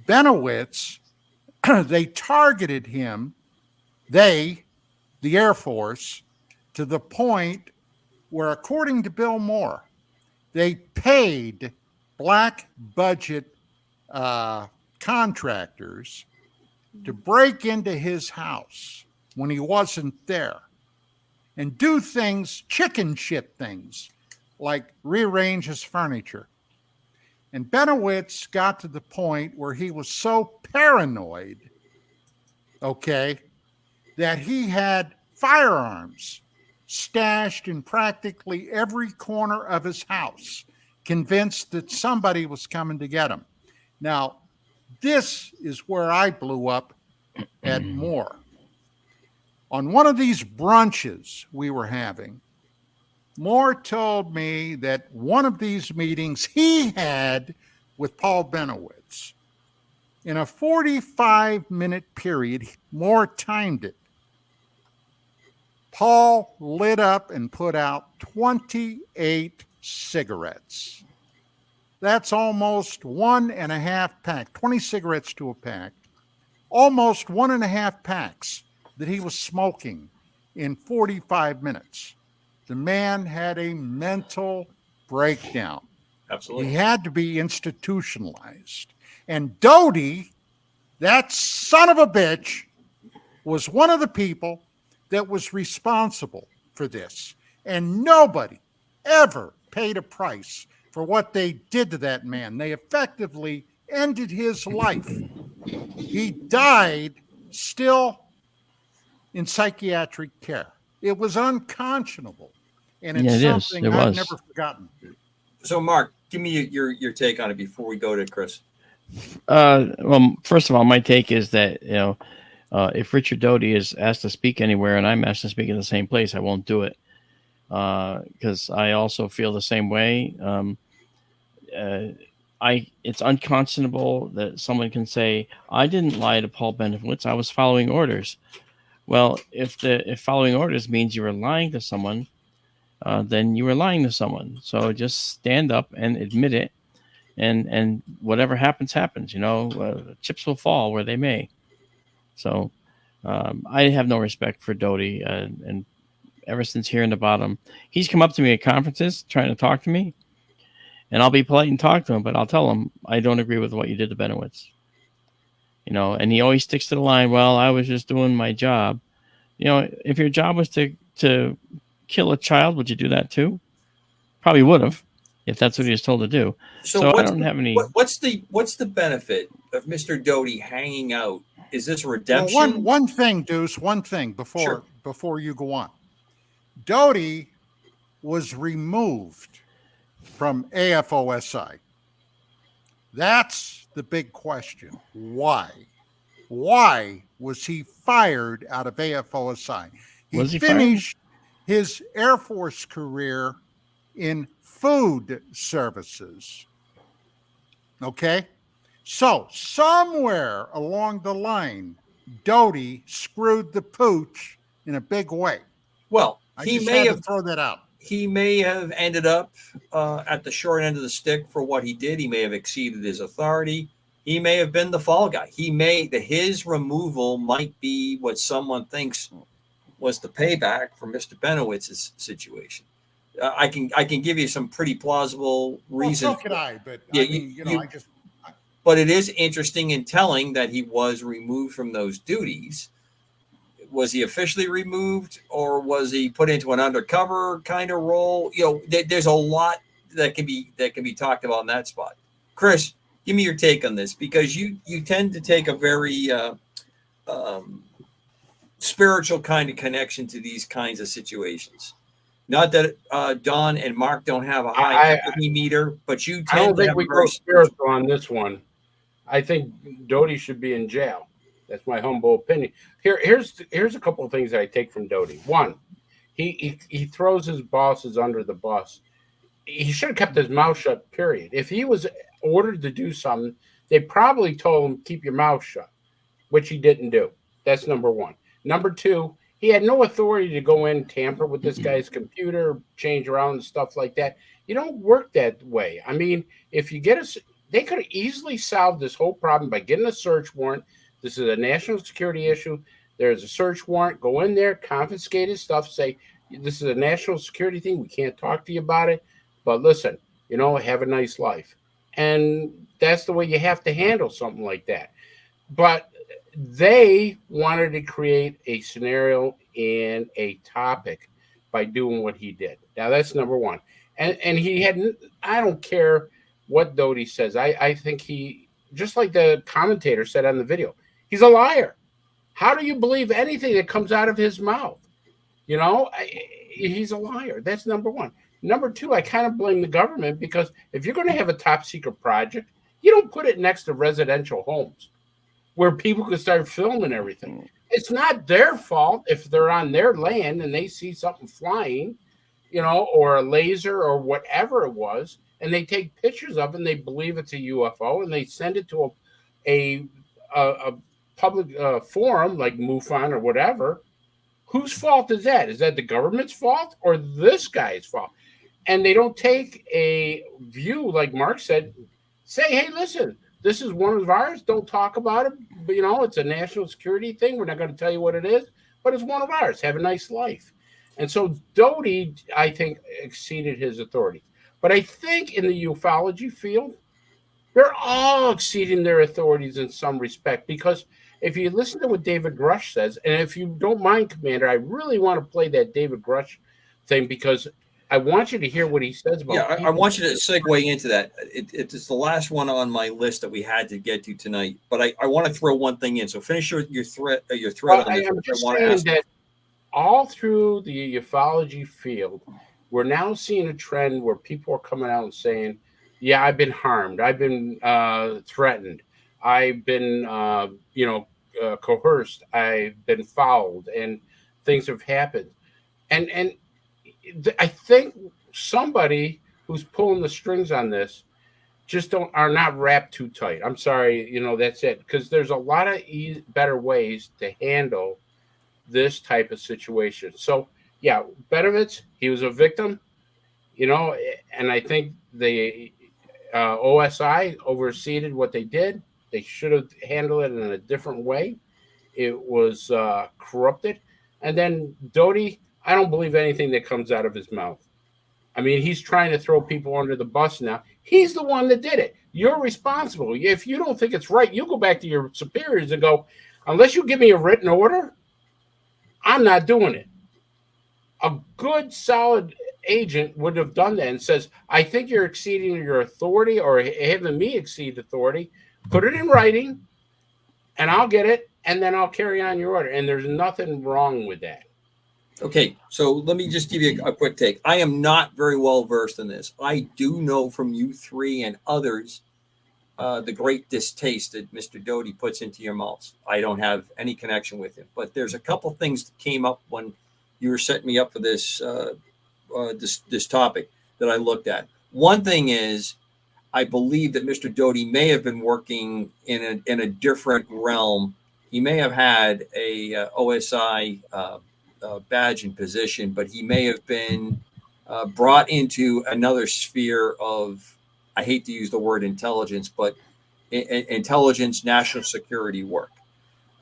S3: Benowitz, they targeted him, the Air Force, to the point where, according to Bill Moore, they paid black budget contractors to break into his house when he wasn't there and do things, chicken shit things, like rearrange his furniture. And Benowitz got to the point where he was so paranoid, okay, that he had firearms stashed in practically every corner of his house, convinced that somebody was coming to get him. Now, this is where I blew up at Moore. On one of these brunches we were having, Moore told me that one of these meetings he had with Paul Benowitz, in a 45-minute period, Moore timed it. Paul lit up and put out 28 cigarettes. That's almost 1.5 packs, 20 cigarettes to a pack, almost 1.5 packs that he was smoking in 45 minutes. The man had a mental breakdown.
S2: Absolutely.
S3: He had to be institutionalized. And Doty, that son of a bitch, was one of the people that was responsible for this. And nobody ever paid a price for what they did to that man. They effectively ended his life. He died still in psychiatric care. It was unconscionable. And it's something I've never forgotten.
S2: So, Mark, give me your take on it before we go to Chris.
S5: Well, first of all, my take is that, if Richard Doty is asked to speak anywhere and I'm asked to speak in the same place, I won't do it, because I also feel the same way. It's unconscionable that someone can say, I didn't lie to Paul Benowitz, I was following orders. Well, if following orders means you were lying to someone, then you were lying to someone. So just stand up and admit it, and whatever happens, happens. Chips will fall where they may. So I have no respect for Doty, and ever since hearing about him, he's come up to me at conferences trying to talk to me, and I'll be polite and talk to him, but I'll tell him I don't agree with what you did to Benowitz. And he always sticks to the line, well, I was just doing my job. If your job was to kill a child, would you do that too? Probably would have, if that's what he was told to do. So I don't have any.
S2: What's the benefit of Mr. Doty hanging out? Is this redemption?
S3: Well, one thing, Deuce, one thing before you go on. Doty was removed from AFOSI. That's the big question. Why? Why was he fired out of AFOSI? He finished his Air Force career in food services. Okay? So somewhere along the line, Doty screwed the pooch in a big way.
S2: Well,
S3: he may have thrown that out.
S2: He may have ended up at the short end of the stick for what he did. He may have exceeded his authority. He may have been the fall guy. His removal might be what someone thinks was the payback for Mr. Benowitz's situation. I can give you some pretty plausible reasons.
S3: Well, so could I, but yeah,
S2: But it is interesting and telling that he was removed from those duties. Was he officially removed, or was he put into an undercover kind of role? There's a lot that can be talked about in that spot. Chris, give me your take on this, because you tend to take a very spiritual kind of connection to these kinds of situations. Not that Don and Mark don't have a high empathy meter, but you tend
S4: I don't
S2: to
S4: think
S2: have
S4: we go spiritual on this one. I think Doty should be in jail. That's my humble opinion. Here's a couple of things that I take from Doty. One, he throws his bosses under the bus. He should have kept his mouth shut, period. If he was ordered to do something, they probably told him, keep your mouth shut, which he didn't do. That's number one. Number two, he had no authority to go in, tamper with this guy's computer, change around and stuff like that. You don't work that way. I mean, if you get they could have easily solved this whole problem by getting a search warrant. This is a national security issue. There's a search warrant. Go in there, confiscate his stuff, say, this is a national security thing. We can't talk to you about it. But listen, have a nice life. And that's the way you have to handle something like that. But they wanted to create a scenario and a topic by doing what he did. Now, that's number one. And he hadn't, I don't care what Doty says. I think he, just like the commentator said on the video, he's a liar. How do you believe anything that comes out of his mouth? He's a liar. That's number one. Number two, I kind of blame the government, because if you're going to have a top secret project, you don't put it next to residential homes where people can start filming everything. It's not their fault if they're on their land and they see something flying, or a laser or whatever it was, and they take pictures of it and they believe it's a UFO and they send it to a public forum like MUFON or whatever. Whose fault is that? Is that the government's fault or this guy's fault? And they don't take a view, like Mark said, say, hey, listen, this is one of ours. Don't talk about it. But, it's a national security thing. We're not going to tell you what it is, but it's one of ours. Have a nice life. And so Doty, I think, exceeded his authority. But I think in the ufology field, they're all exceeding their authorities in some respect, because if you listen to what David Grush says, and if you don't mind, Commander, I really want to play that David Grush thing, because I want you to hear what he says about.
S2: Yeah, I want you to segue into that. It's the last one on my list that we had to get to tonight, but I want to throw one thing in. So finish your thread on this.
S4: I'm just saying that all through the ufology field, we're now seeing a trend where people are coming out and saying, yeah, I've been harmed. I've been threatened. I've been, coerced. I've been fouled, and things have happened. And I think somebody who's pulling the strings on this just are not wrapped too tight. I'm sorry, that's it. Because there's a lot of better ways to handle this type of situation. So, yeah, Benovitz, he was a victim, and I think the OSI overseeded what they did. They should have handled it in a different way. It was corrupted. And then Doty, I don't believe anything that comes out of his mouth. I mean, he's trying to throw people under the bus now. He's the one that did it. You're responsible. If you don't think it's right, you go back to your superiors and go, unless you give me a written order, I'm not doing it. A good, solid agent would have done that and says, I think you're exceeding your authority or having me exceed authority. Put it in writing, and I'll get it, and then I'll carry on your order. And there's nothing wrong with that.
S2: Okay, so let me just give you a quick take. I am not very well versed in this. I do know from you three and others the great distaste that Mr. Doty puts into your mouths. I don't have any connection with him, but there's a couple things that came up when you were setting me up for this this topic that I looked at. One thing is, I believe that Mr. Doty may have been working in a different realm. He may have had a OSI badge and position, but he may have been brought into another sphere of, I hate to use the word intelligence, but intelligence, national security work.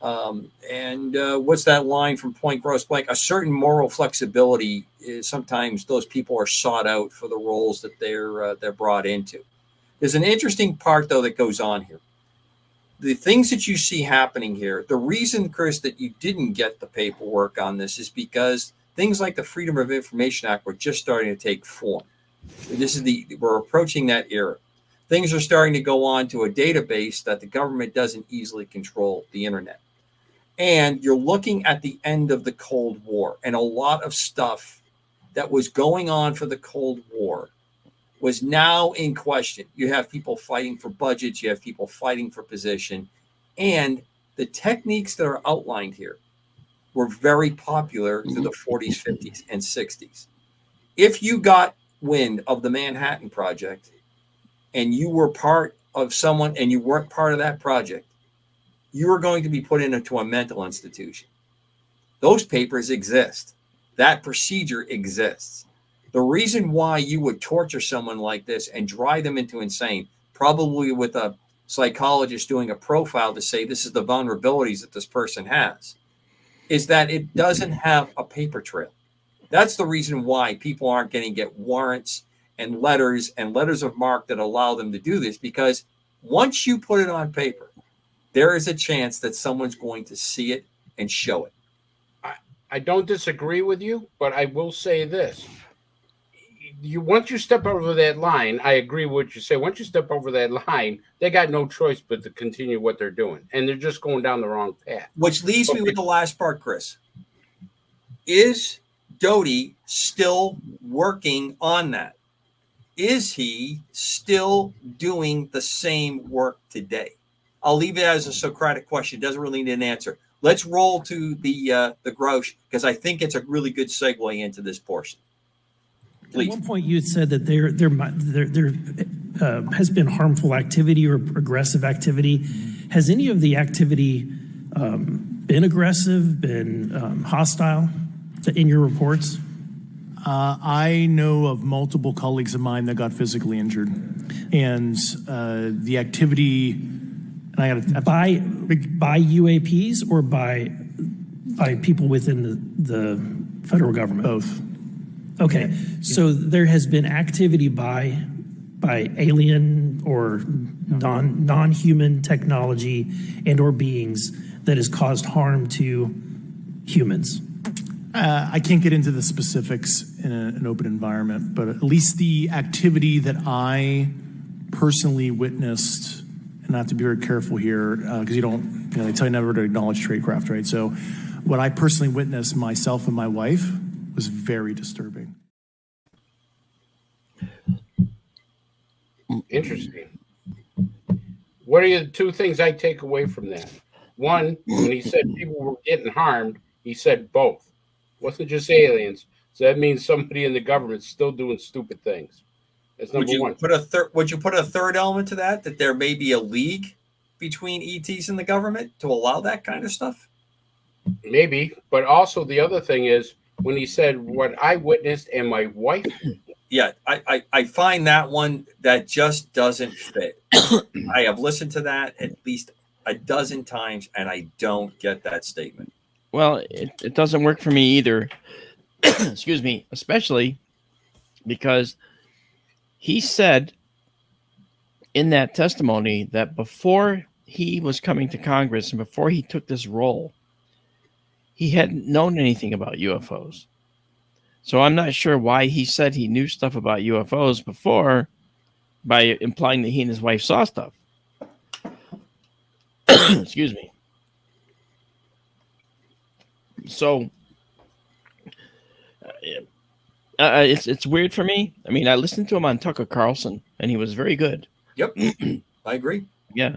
S2: And what's that line from Point Gross Blank? A certain moral flexibility is sometimes those people are sought out for the roles that they're brought into. There's an interesting part, though, that goes on here. The things that you see happening here, the reason, Chris, that you didn't get the paperwork on this is because things like the Freedom of Information Act were just starting to take form. We're approaching that era. Things are starting to go on to a database that the government doesn't easily control, the internet. And you're looking at the end of the Cold War, and a lot of stuff that was going on for the Cold War was now in question. You have people fighting for budgets, you have people fighting for position, and the techniques that are outlined here were very popular through the 40s, 50s, and 60s. If you got wind of the Manhattan Project and you were part of someone and you weren't part of that project, you were going to be put into a mental institution. Those papers exist. That procedure exists. The reason why you would torture someone like this and drive them into insane, probably with a psychologist doing a profile to say this is the vulnerabilities that this person has, is that it doesn't have a paper trail. That's the reason why people aren't getting warrants and letters of marque that allow them to do this, because once you put it on paper, there is a chance that someone's going to see it and show it.
S4: I don't disagree with you, but I will say this. Once you step over that line, I agree with what you say. Once you step over that line, they got no choice but to continue what they're doing, and they're just going down the wrong path.
S2: Which leaves me with the last part, Chris. Is Doty still working on that? Is he still doing the same work today? I'll leave it as a Socratic question. It doesn't really need an answer. Let's roll to the Grouch, because I think it's a really good segue into this portion. Please.
S9: At one point, you had said that there has been harmful activity or aggressive activity. Has any of the activity been aggressive, been hostile in your reports?
S10: I know of multiple colleagues of mine that got physically injured, and the activity. And I got by UAPs or by people within the federal government. Both.
S9: Okay, so there has been activity by alien or non-human technology and or beings that has caused harm to humans.
S10: I can't get into the specifics in an open environment, but at least the activity that I personally witnessed, and not to be very careful here, because they tell you never to acknowledge tradecraft, right? So what I personally witnessed, myself and my wife, was very disturbing.
S4: Interesting. What are the two things I take away from that? One, when he said people were getting harmed, he said both. It wasn't just aliens. So that means somebody in the government's still doing stupid things. That's number one.
S2: Would you put a third element to that? That there may be a league between ETs and the government to allow that kind of stuff?
S4: Maybe. But also the other thing is when he said what I witnessed and my wife.
S2: Yeah, I find that one that just doesn't fit. I have listened to that at least a dozen times, and I don't get that statement.
S5: Well, it doesn't work for me either. Excuse me, especially because he said in that testimony that before he was coming to Congress and before he took this role, he hadn't known anything about UFOs. So I'm not sure why he said he knew stuff about UFOs before by implying that he and his wife saw stuff. Excuse me. So it's weird for me. I mean, I listened to him on Tucker Carlson, and he was very good.
S2: Yep, I agree.
S5: Yeah.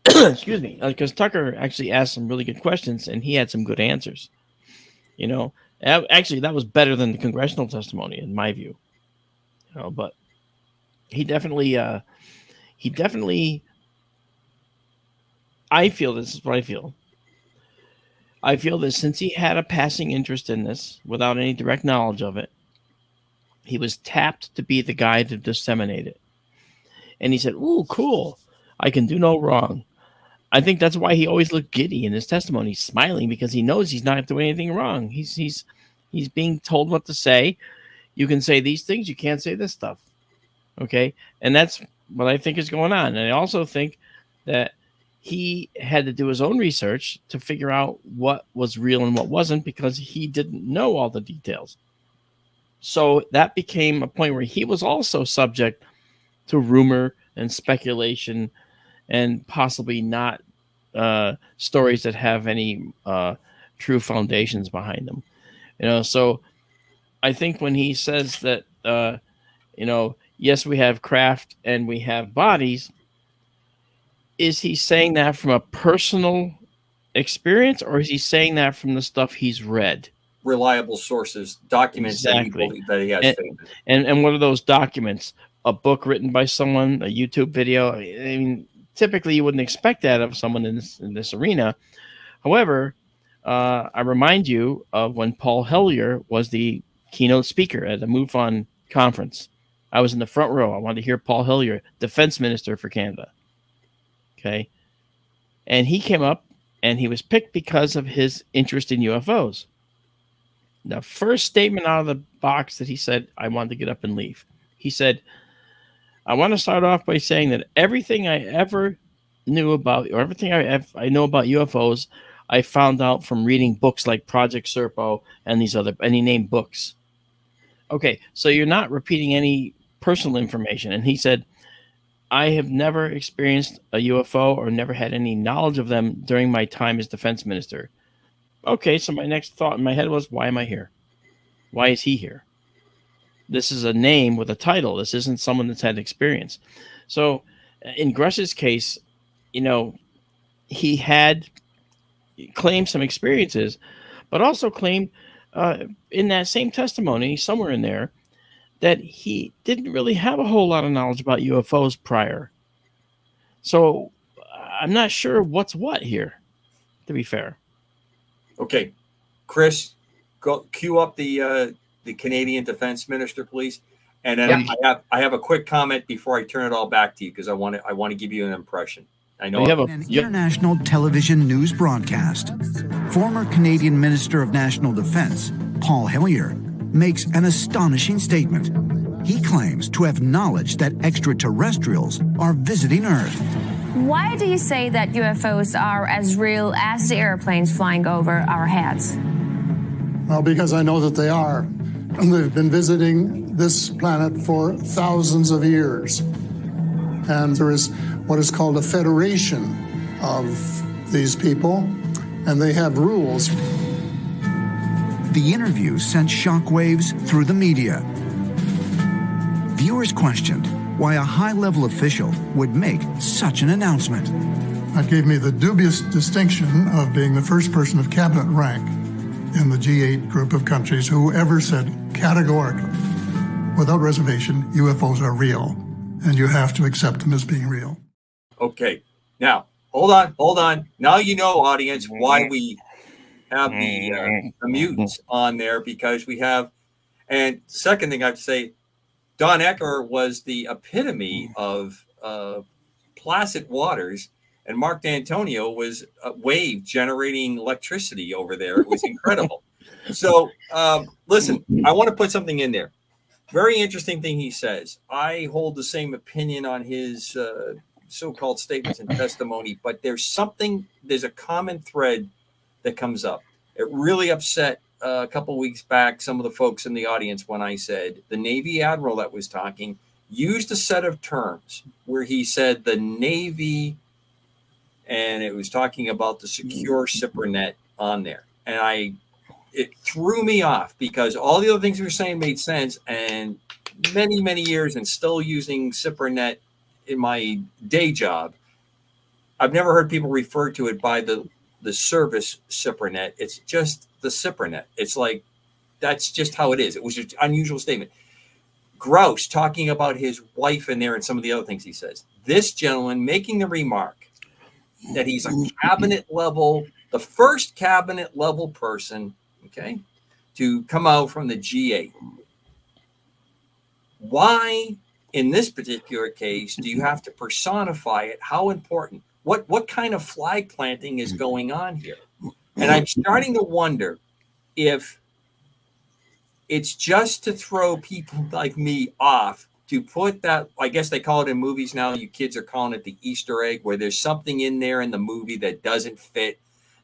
S5: Excuse me, because Tucker actually asked some really good questions, and he had some good answers. Actually, that was better than the congressional testimony, in my view. But he definitely. I feel this is what I feel. I feel that since he had a passing interest in this, without any direct knowledge of it, he was tapped to be the guy to disseminate it. And he said, "Ooh, cool! I can do no wrong." I think that's why he always looked giddy in his testimony, smiling, because he knows he's not doing anything wrong. He's being told what to say. You can say these things, you can't say this stuff. Okay? And that's what I think is going on. And I also think that he had to do his own research to figure out what was real and what wasn't, because he didn't know all the details. So that became a point where he was also subject to rumor and speculation and possibly not stories that have any true foundations behind them. So I think when he says that, yes, we have craft and we have bodies, is he saying that from a personal experience, or is he saying that from the stuff he's read?
S2: Reliable sources, documents
S5: exactly.
S2: that he has faith
S5: in. And what are those documents? A book written by someone, a YouTube video? I mean, typically you wouldn't expect that of someone in this arena. However, I remind you of when Paul Hellyer was the keynote speaker at a MUFON conference. I was in the front row. I wanted to hear Paul Hellyer, defense minister for Canada. Okay. And he came up and he was picked because of his interest in UFOs. The first statement out of the box that he said, I wanted to get up and leave. He said, I want to start off by saying that everything I ever knew about, or everything I know about UFOs, I found out from reading books like Project Serpo and these other, and he named books. Okay, so you're not repeating any personal information. And he said, I have never experienced a UFO or never had any knowledge of them during my time as defense minister. Okay, so my next thought in my head was, why am I here? Why is he here? This is a name with a title. This isn't someone that's had experience. So in Grush's case, you know, he had claimed some experiences, but also claimed in that same testimony, somewhere in there, that he didn't really have a whole lot of knowledge about UFOs prior. So I'm not sure what's what here, to be fair.
S2: Okay, Chris, go cue up the Canadian Defense Minister, please. And then I have a quick comment before I turn it all back to you, because I want to give you an impression. I know
S11: an international television news broadcast. Former Canadian Minister of National Defense, Paul Hellyer, makes an astonishing statement. He claims to have knowledge that extraterrestrials are visiting Earth.
S12: Why do you say that UFOs are as real as the airplanes flying over our heads?
S13: Well, because I know that they are. They've been visiting this planet for thousands of years. And there is what is called a federation of these people, and they have rules.
S11: The interview sent shockwaves through the media. Viewers questioned why a high-level official would make such an announcement.
S13: That gave me the dubious distinction of being the first person of cabinet rank in the G8 group of countries who ever said categorically, without reservation, UFOs are real, and you have to accept them as being real.
S2: Okay, now, hold on. Now you know, audience, why we have the mutants on there, because we have, and second thing I have to say, Don Ecker was the epitome of placid waters, and Mark D'Antonio was a wave generating electricity over there. It was incredible. So listen, I want to put something in there. Very interesting thing he says. I hold the same opinion on his so-called statements and testimony, but there's a common thread that comes up. It really upset a couple of weeks back some of the folks in the audience when I said the Navy admiral that was talking used a set of terms where he said the Navy, and it was talking about the secure zipper net on there. And it threw me off, because all the other things we were saying made sense, and many, many years and still using zipper net in my day job, I've never heard people refer to it by the service zipper net. It's just the zipper net. It's like, that's just how it is. It was an unusual statement. Grouse talking about his wife in there and some of the other things he says. This gentleman making the remark that he's a cabinet level, the first cabinet level person, okay, to come out from the G8. Why, in this particular case, do you have to personify it? How important? What kind of flag planting is going on here? And I'm starting to wonder if it's just to throw people like me off, to put that, I guess they call it in movies now, you kids are calling it the Easter egg, where there's something in there in the movie that doesn't fit,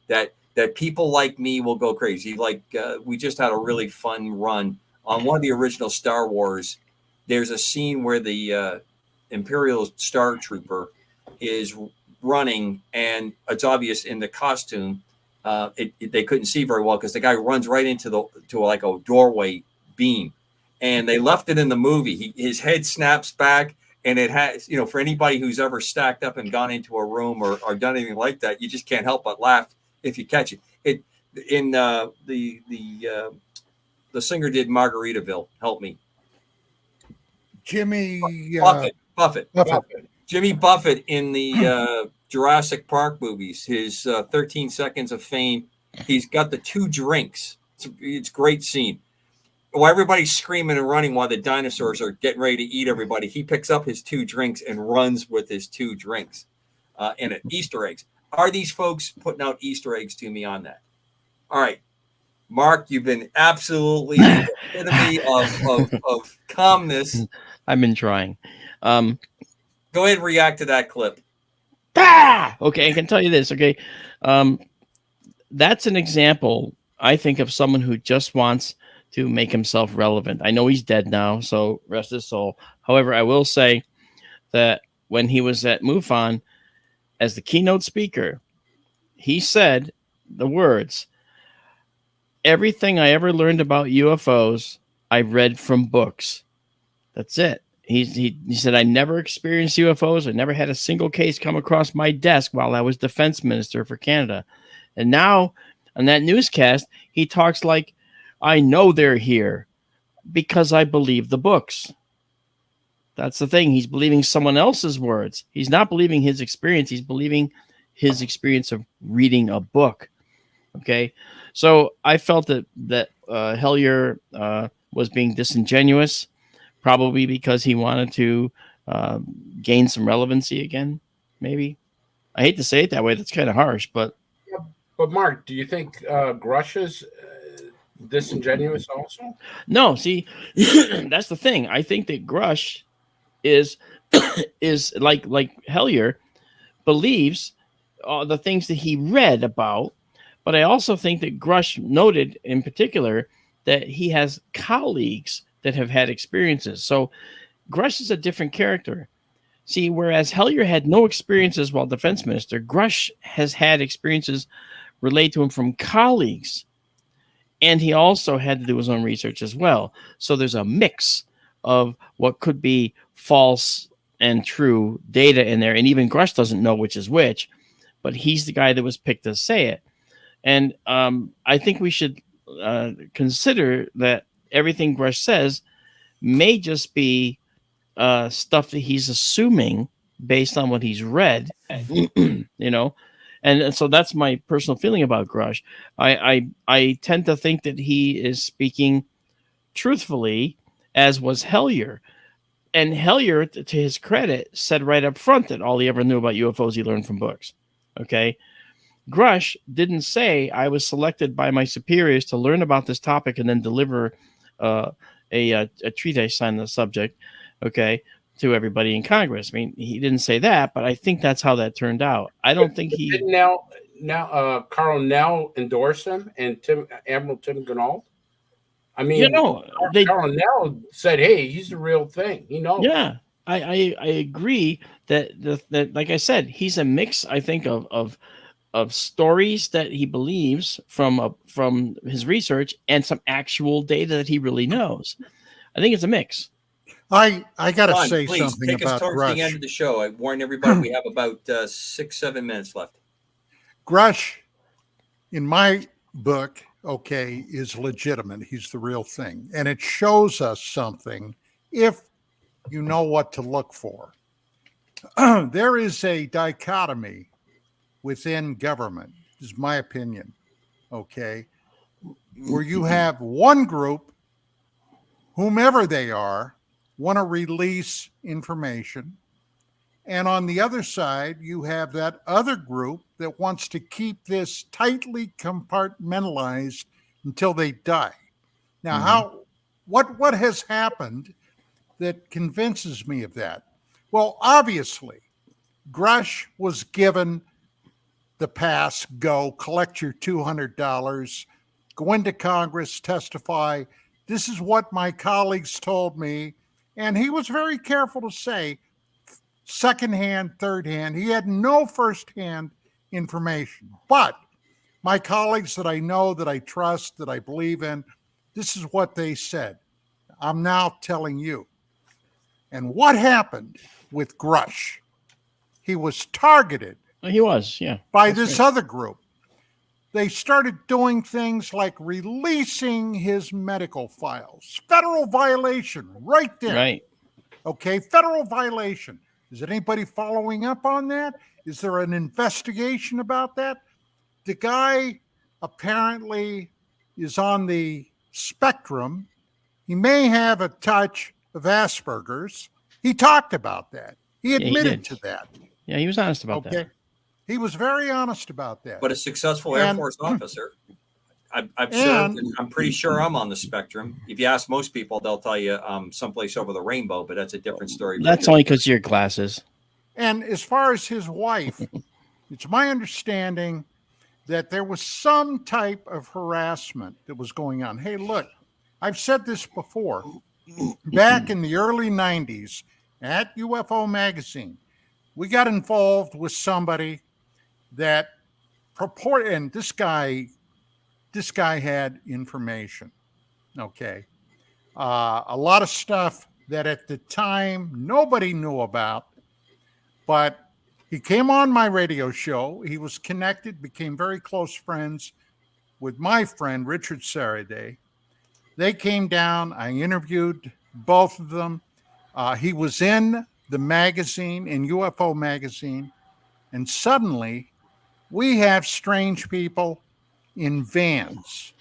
S2: that people like me will go crazy. Like we just had a really fun run on one of the original Star Wars. There's a scene where the Imperial Star Trooper is running, and it's obvious in the costume they couldn't see very well, because the guy runs right into like a doorway beam, and they left it in the movie. His head snaps back, and it has, for anybody who's ever stacked up and gone into a room or done anything like that, you just can't help but laugh if you catch it. The singer did Margaritaville. Help me.
S3: Jimmy
S2: Buffett. Jimmy Buffett in the Jurassic Park movies, his 13 Seconds of Fame. He's got the two drinks. It's a great scene. while everybody's screaming and running while the dinosaurs are getting ready to eat everybody, he picks up his 2 drinks and runs with his 2 drinks and Easter eggs. Are these folks putting out Easter eggs to me on that? All right. Mark, you've been absolutely the epitome of calmness.
S5: I've been trying.
S2: Go ahead and react to that clip.
S5: Okay, I can tell you this. Okay. That's an example, I think, of someone who just wants to make himself relevant. I know he's dead now, so rest his soul. However, I will say that when he was at MUFON as the keynote speaker, he said the words, "Everything I ever learned about UFOs, I read from books." That's it. He said, "I never experienced UFOs. I never had a single case come across my desk while I was defense minister for Canada." And now on that newscast, he talks like, "I know they're here because I believe the books." That's the thing. He's believing someone else's words. He's not believing his experience. He's believing his experience of reading a book. Okay. So I felt that Hellier was being disingenuous, probably because he wanted to gain some relevancy again, maybe. I hate to say it that way. That's kind of harsh, but
S4: Mark, do you think Grush is disingenuous also?
S5: No, see, that's the thing. I think that Grush is is like Hellier believes the things that he read about, but I also think that Grush noted in particular that he has colleagues that have had experiences. So Grush is a different character. See, whereas Hellier had no experiences while defense minister, Grush has had experiences relayed to him from colleagues. And he also had to do his own research as well. So there's a mix of what could be false and true data in there. And even Grush doesn't know which is which, but he's the guy that was picked to say it. And I think we should consider that everything Grush says may just be stuff that he's assuming based on what he's read, you know. And so that's my personal feeling about Grush. I tend to think that he is speaking truthfully, as was Hellier. And Hellier, to his credit, said right up front that all he ever knew about UFOs he learned from books. Okay. Grush didn't say, "I was selected by my superiors to learn about this topic and then deliver a treatise on the subject, okay, to everybody in Congress." I mean, he didn't say that, but I think that's how that turned out. I don't think he...
S4: Did Carl Nell endorse him and Admiral Tim Ganault? I mean, Carl Nell said, "Hey, he's the real thing. He knows."
S5: Yeah, I agree that like I said, he's a mix, I think, of stories that he believes from his research and some actual data that he really knows. I think it's a mix.
S3: I got to say
S2: please,
S3: something
S2: take
S3: about
S2: us towards
S3: Grush.
S2: the end of the show. I warn everybody we have about 6-7 minutes left.
S3: Grush, in my book, okay, is legitimate. He's the real thing. And it shows us something if you know what to look for. There is a dichotomy within government, is my opinion, okay, where you have one group, whomever they are, want to release information. And on the other side, you have that other group that wants to keep this tightly compartmentalized until they die. Now, what has happened that convinces me of that? Well, obviously, Grush was given the pass, go, collect your $200, go into Congress, testify. This is what my colleagues told me. And he was very careful to say, secondhand, third hand. He had no firsthand information. But my colleagues that I know, that I trust, that I believe in, this is what they said. I'm now telling you. And what happened with Grush? He was targeted.
S5: He was, yeah.
S3: By this other group. They started doing things like releasing his medical files. Federal violation right there.
S5: Right.
S3: Okay, federal violation. Is anybody following up on that? Is there an investigation about that? The guy apparently is on the spectrum he may have a touch of Asperger's. He talked about that. He admitted to that.
S5: Yeah, he was honest about that.
S3: He was very honest about that.
S2: But a successful Air Force officer. I've served, and I'm pretty sure I'm on the spectrum. If you ask most people, they'll tell you someplace over the rainbow, but that's a different story.
S5: That's only because of your glasses.
S3: And as far as his wife, it's my understanding that there was some type of harassment that was going on. Hey, look, I've said this before. Back in the early 90s at UFO Magazine, we got involved with somebody that purported, and this guy had information. Okay. A lot of stuff that at the time nobody knew about, but he came on my radio show. He was connected, became very close friends with my friend, Richard Saraday. They came down. I interviewed both of them. He was in the magazine, in UFO Magazine, and suddenly we have strange people in vans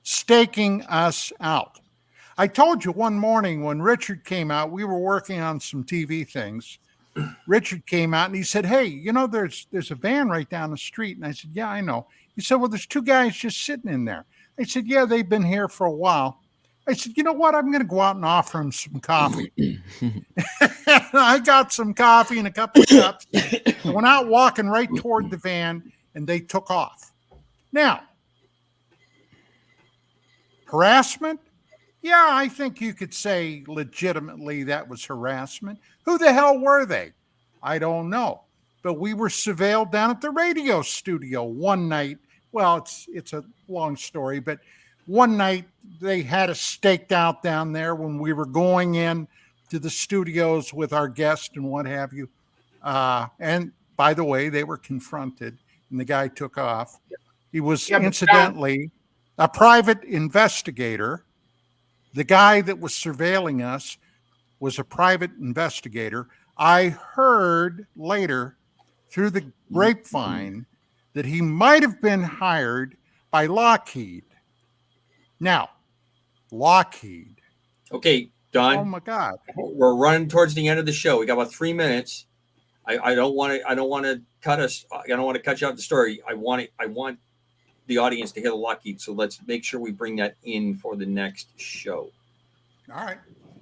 S3: staking us out. I told you one morning when Richard came out, we were working on some TV things. Richard came out and he said, hey, you know, there's a van right down the street. And I said, yeah, I know. He said, well, there's two guys just sitting in there. I said, yeah, they've been here for a while. I said, you know what? I'm going to go out and offer them some coffee. I got some coffee and a couple of cups. I went out walking right toward the van and they took off. Now, harassment? Yeah, I think you could say legitimately that was harassment. Who the hell were they? I don't know. But we were surveilled down at the radio studio one night. Well, it's a long story, but one night they had us staked out down there when we were going in to the studios with our guest and what have you. And by the way, they were confronted and the guy took off. He was incidentally a private investigator. The guy that was surveilling us was a private investigator. I heard later through the grapevine that he might have been hired by Lockheed. Now, Lockheed.
S2: Okay, Don.
S3: Oh my God.
S2: We're running towards the end of the show. We got about 3 minutes. I don't want to cut us. I don't want to cut you out the story. I want the audience to hear the Lockheed. So let's make sure we bring that in for the next show.
S3: All right.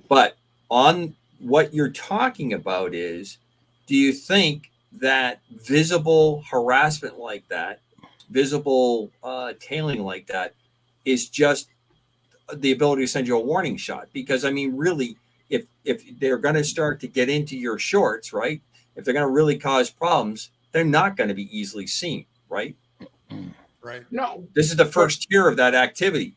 S2: But on what you're talking about is, do you think that visible harassment like that, visible tailing like that, is just the ability to send you a warning shot? Because I mean, really, if they're going to start to get into your shorts, right? If they're going to really cause problems, they're not going to be easily seen, right?
S3: Right.
S4: No.
S2: This is the first tier of that activity.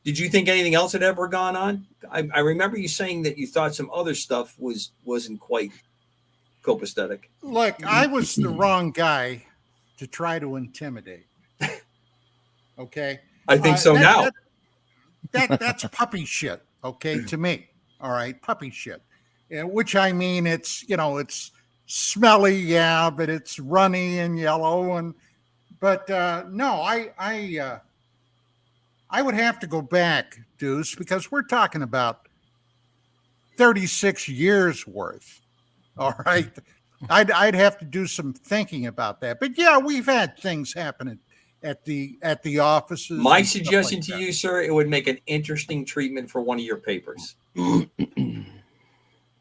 S2: Did you think anything else had ever gone on? I remember you saying that you thought some other stuff wasn't quite copacetic.
S3: Look, I was the wrong guy to try to intimidate. Okay.
S2: I think so now.
S3: That's puppy shit. Okay, to me. All right, puppy shit. Which I mean, it's smelly, yeah, but it's runny and yellow, but no, I would have to go back, Deuce, because we're talking about 36 years worth. All right. I'd have to do some thinking about that. But yeah, we've had things happen at the offices.
S2: My suggestion to you, sir, it would make an interesting treatment for one of your papers.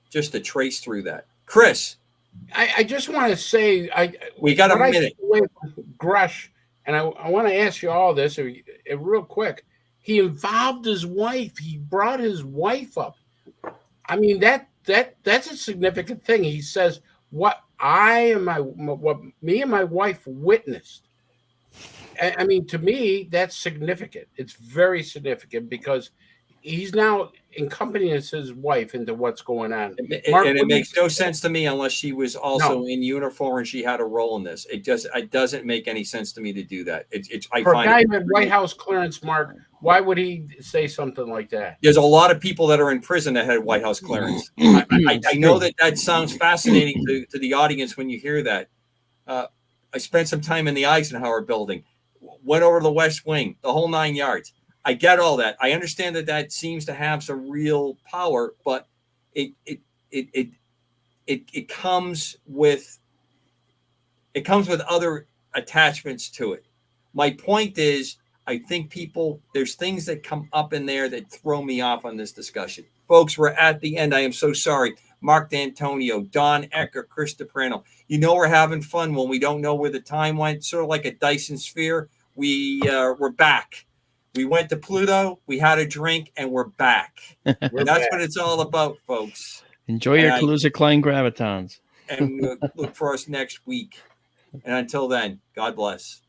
S2: Just to trace through that. Chris.
S4: I just want to say
S2: we got a minute.
S4: Grush, and I want to ask you all this real quick. He involved his wife. He brought his wife up. I mean, that's a significant thing. He says what me and my wife witnessed. I mean, to me, that's significant. It's very significant because he's now accompanying his wife into what's going on.
S2: Mark, and it makes no sense to me unless she was also in uniform and she had a role in this. It doesn't make any sense to me to do that.
S4: For a guy with White House clearance, Mark, why would he say something like that?
S2: There's a lot of people that are in prison that had White House clearance. I know that sounds fascinating to the audience when you hear that. I spent some time in the Eisenhower building, went over to the West Wing, the whole 9 yards. I get all that. I understand that seems to have some real power, but it comes with other attachments to it. My point is, I think there's things that come up in there that throw me off on this discussion. Folks, we're at the end. I am so sorry. Mark D'Antonio, Don Ecker, Chris DePrano. We're having fun when we don't know where the time went, sort of like a Dyson sphere. We're back. We went to Pluto, we had a drink, and we're back. That's what it's all about, folks.
S5: Enjoy your Kaluza-Klein gravitons.
S2: And look for us next week. And until then, God bless.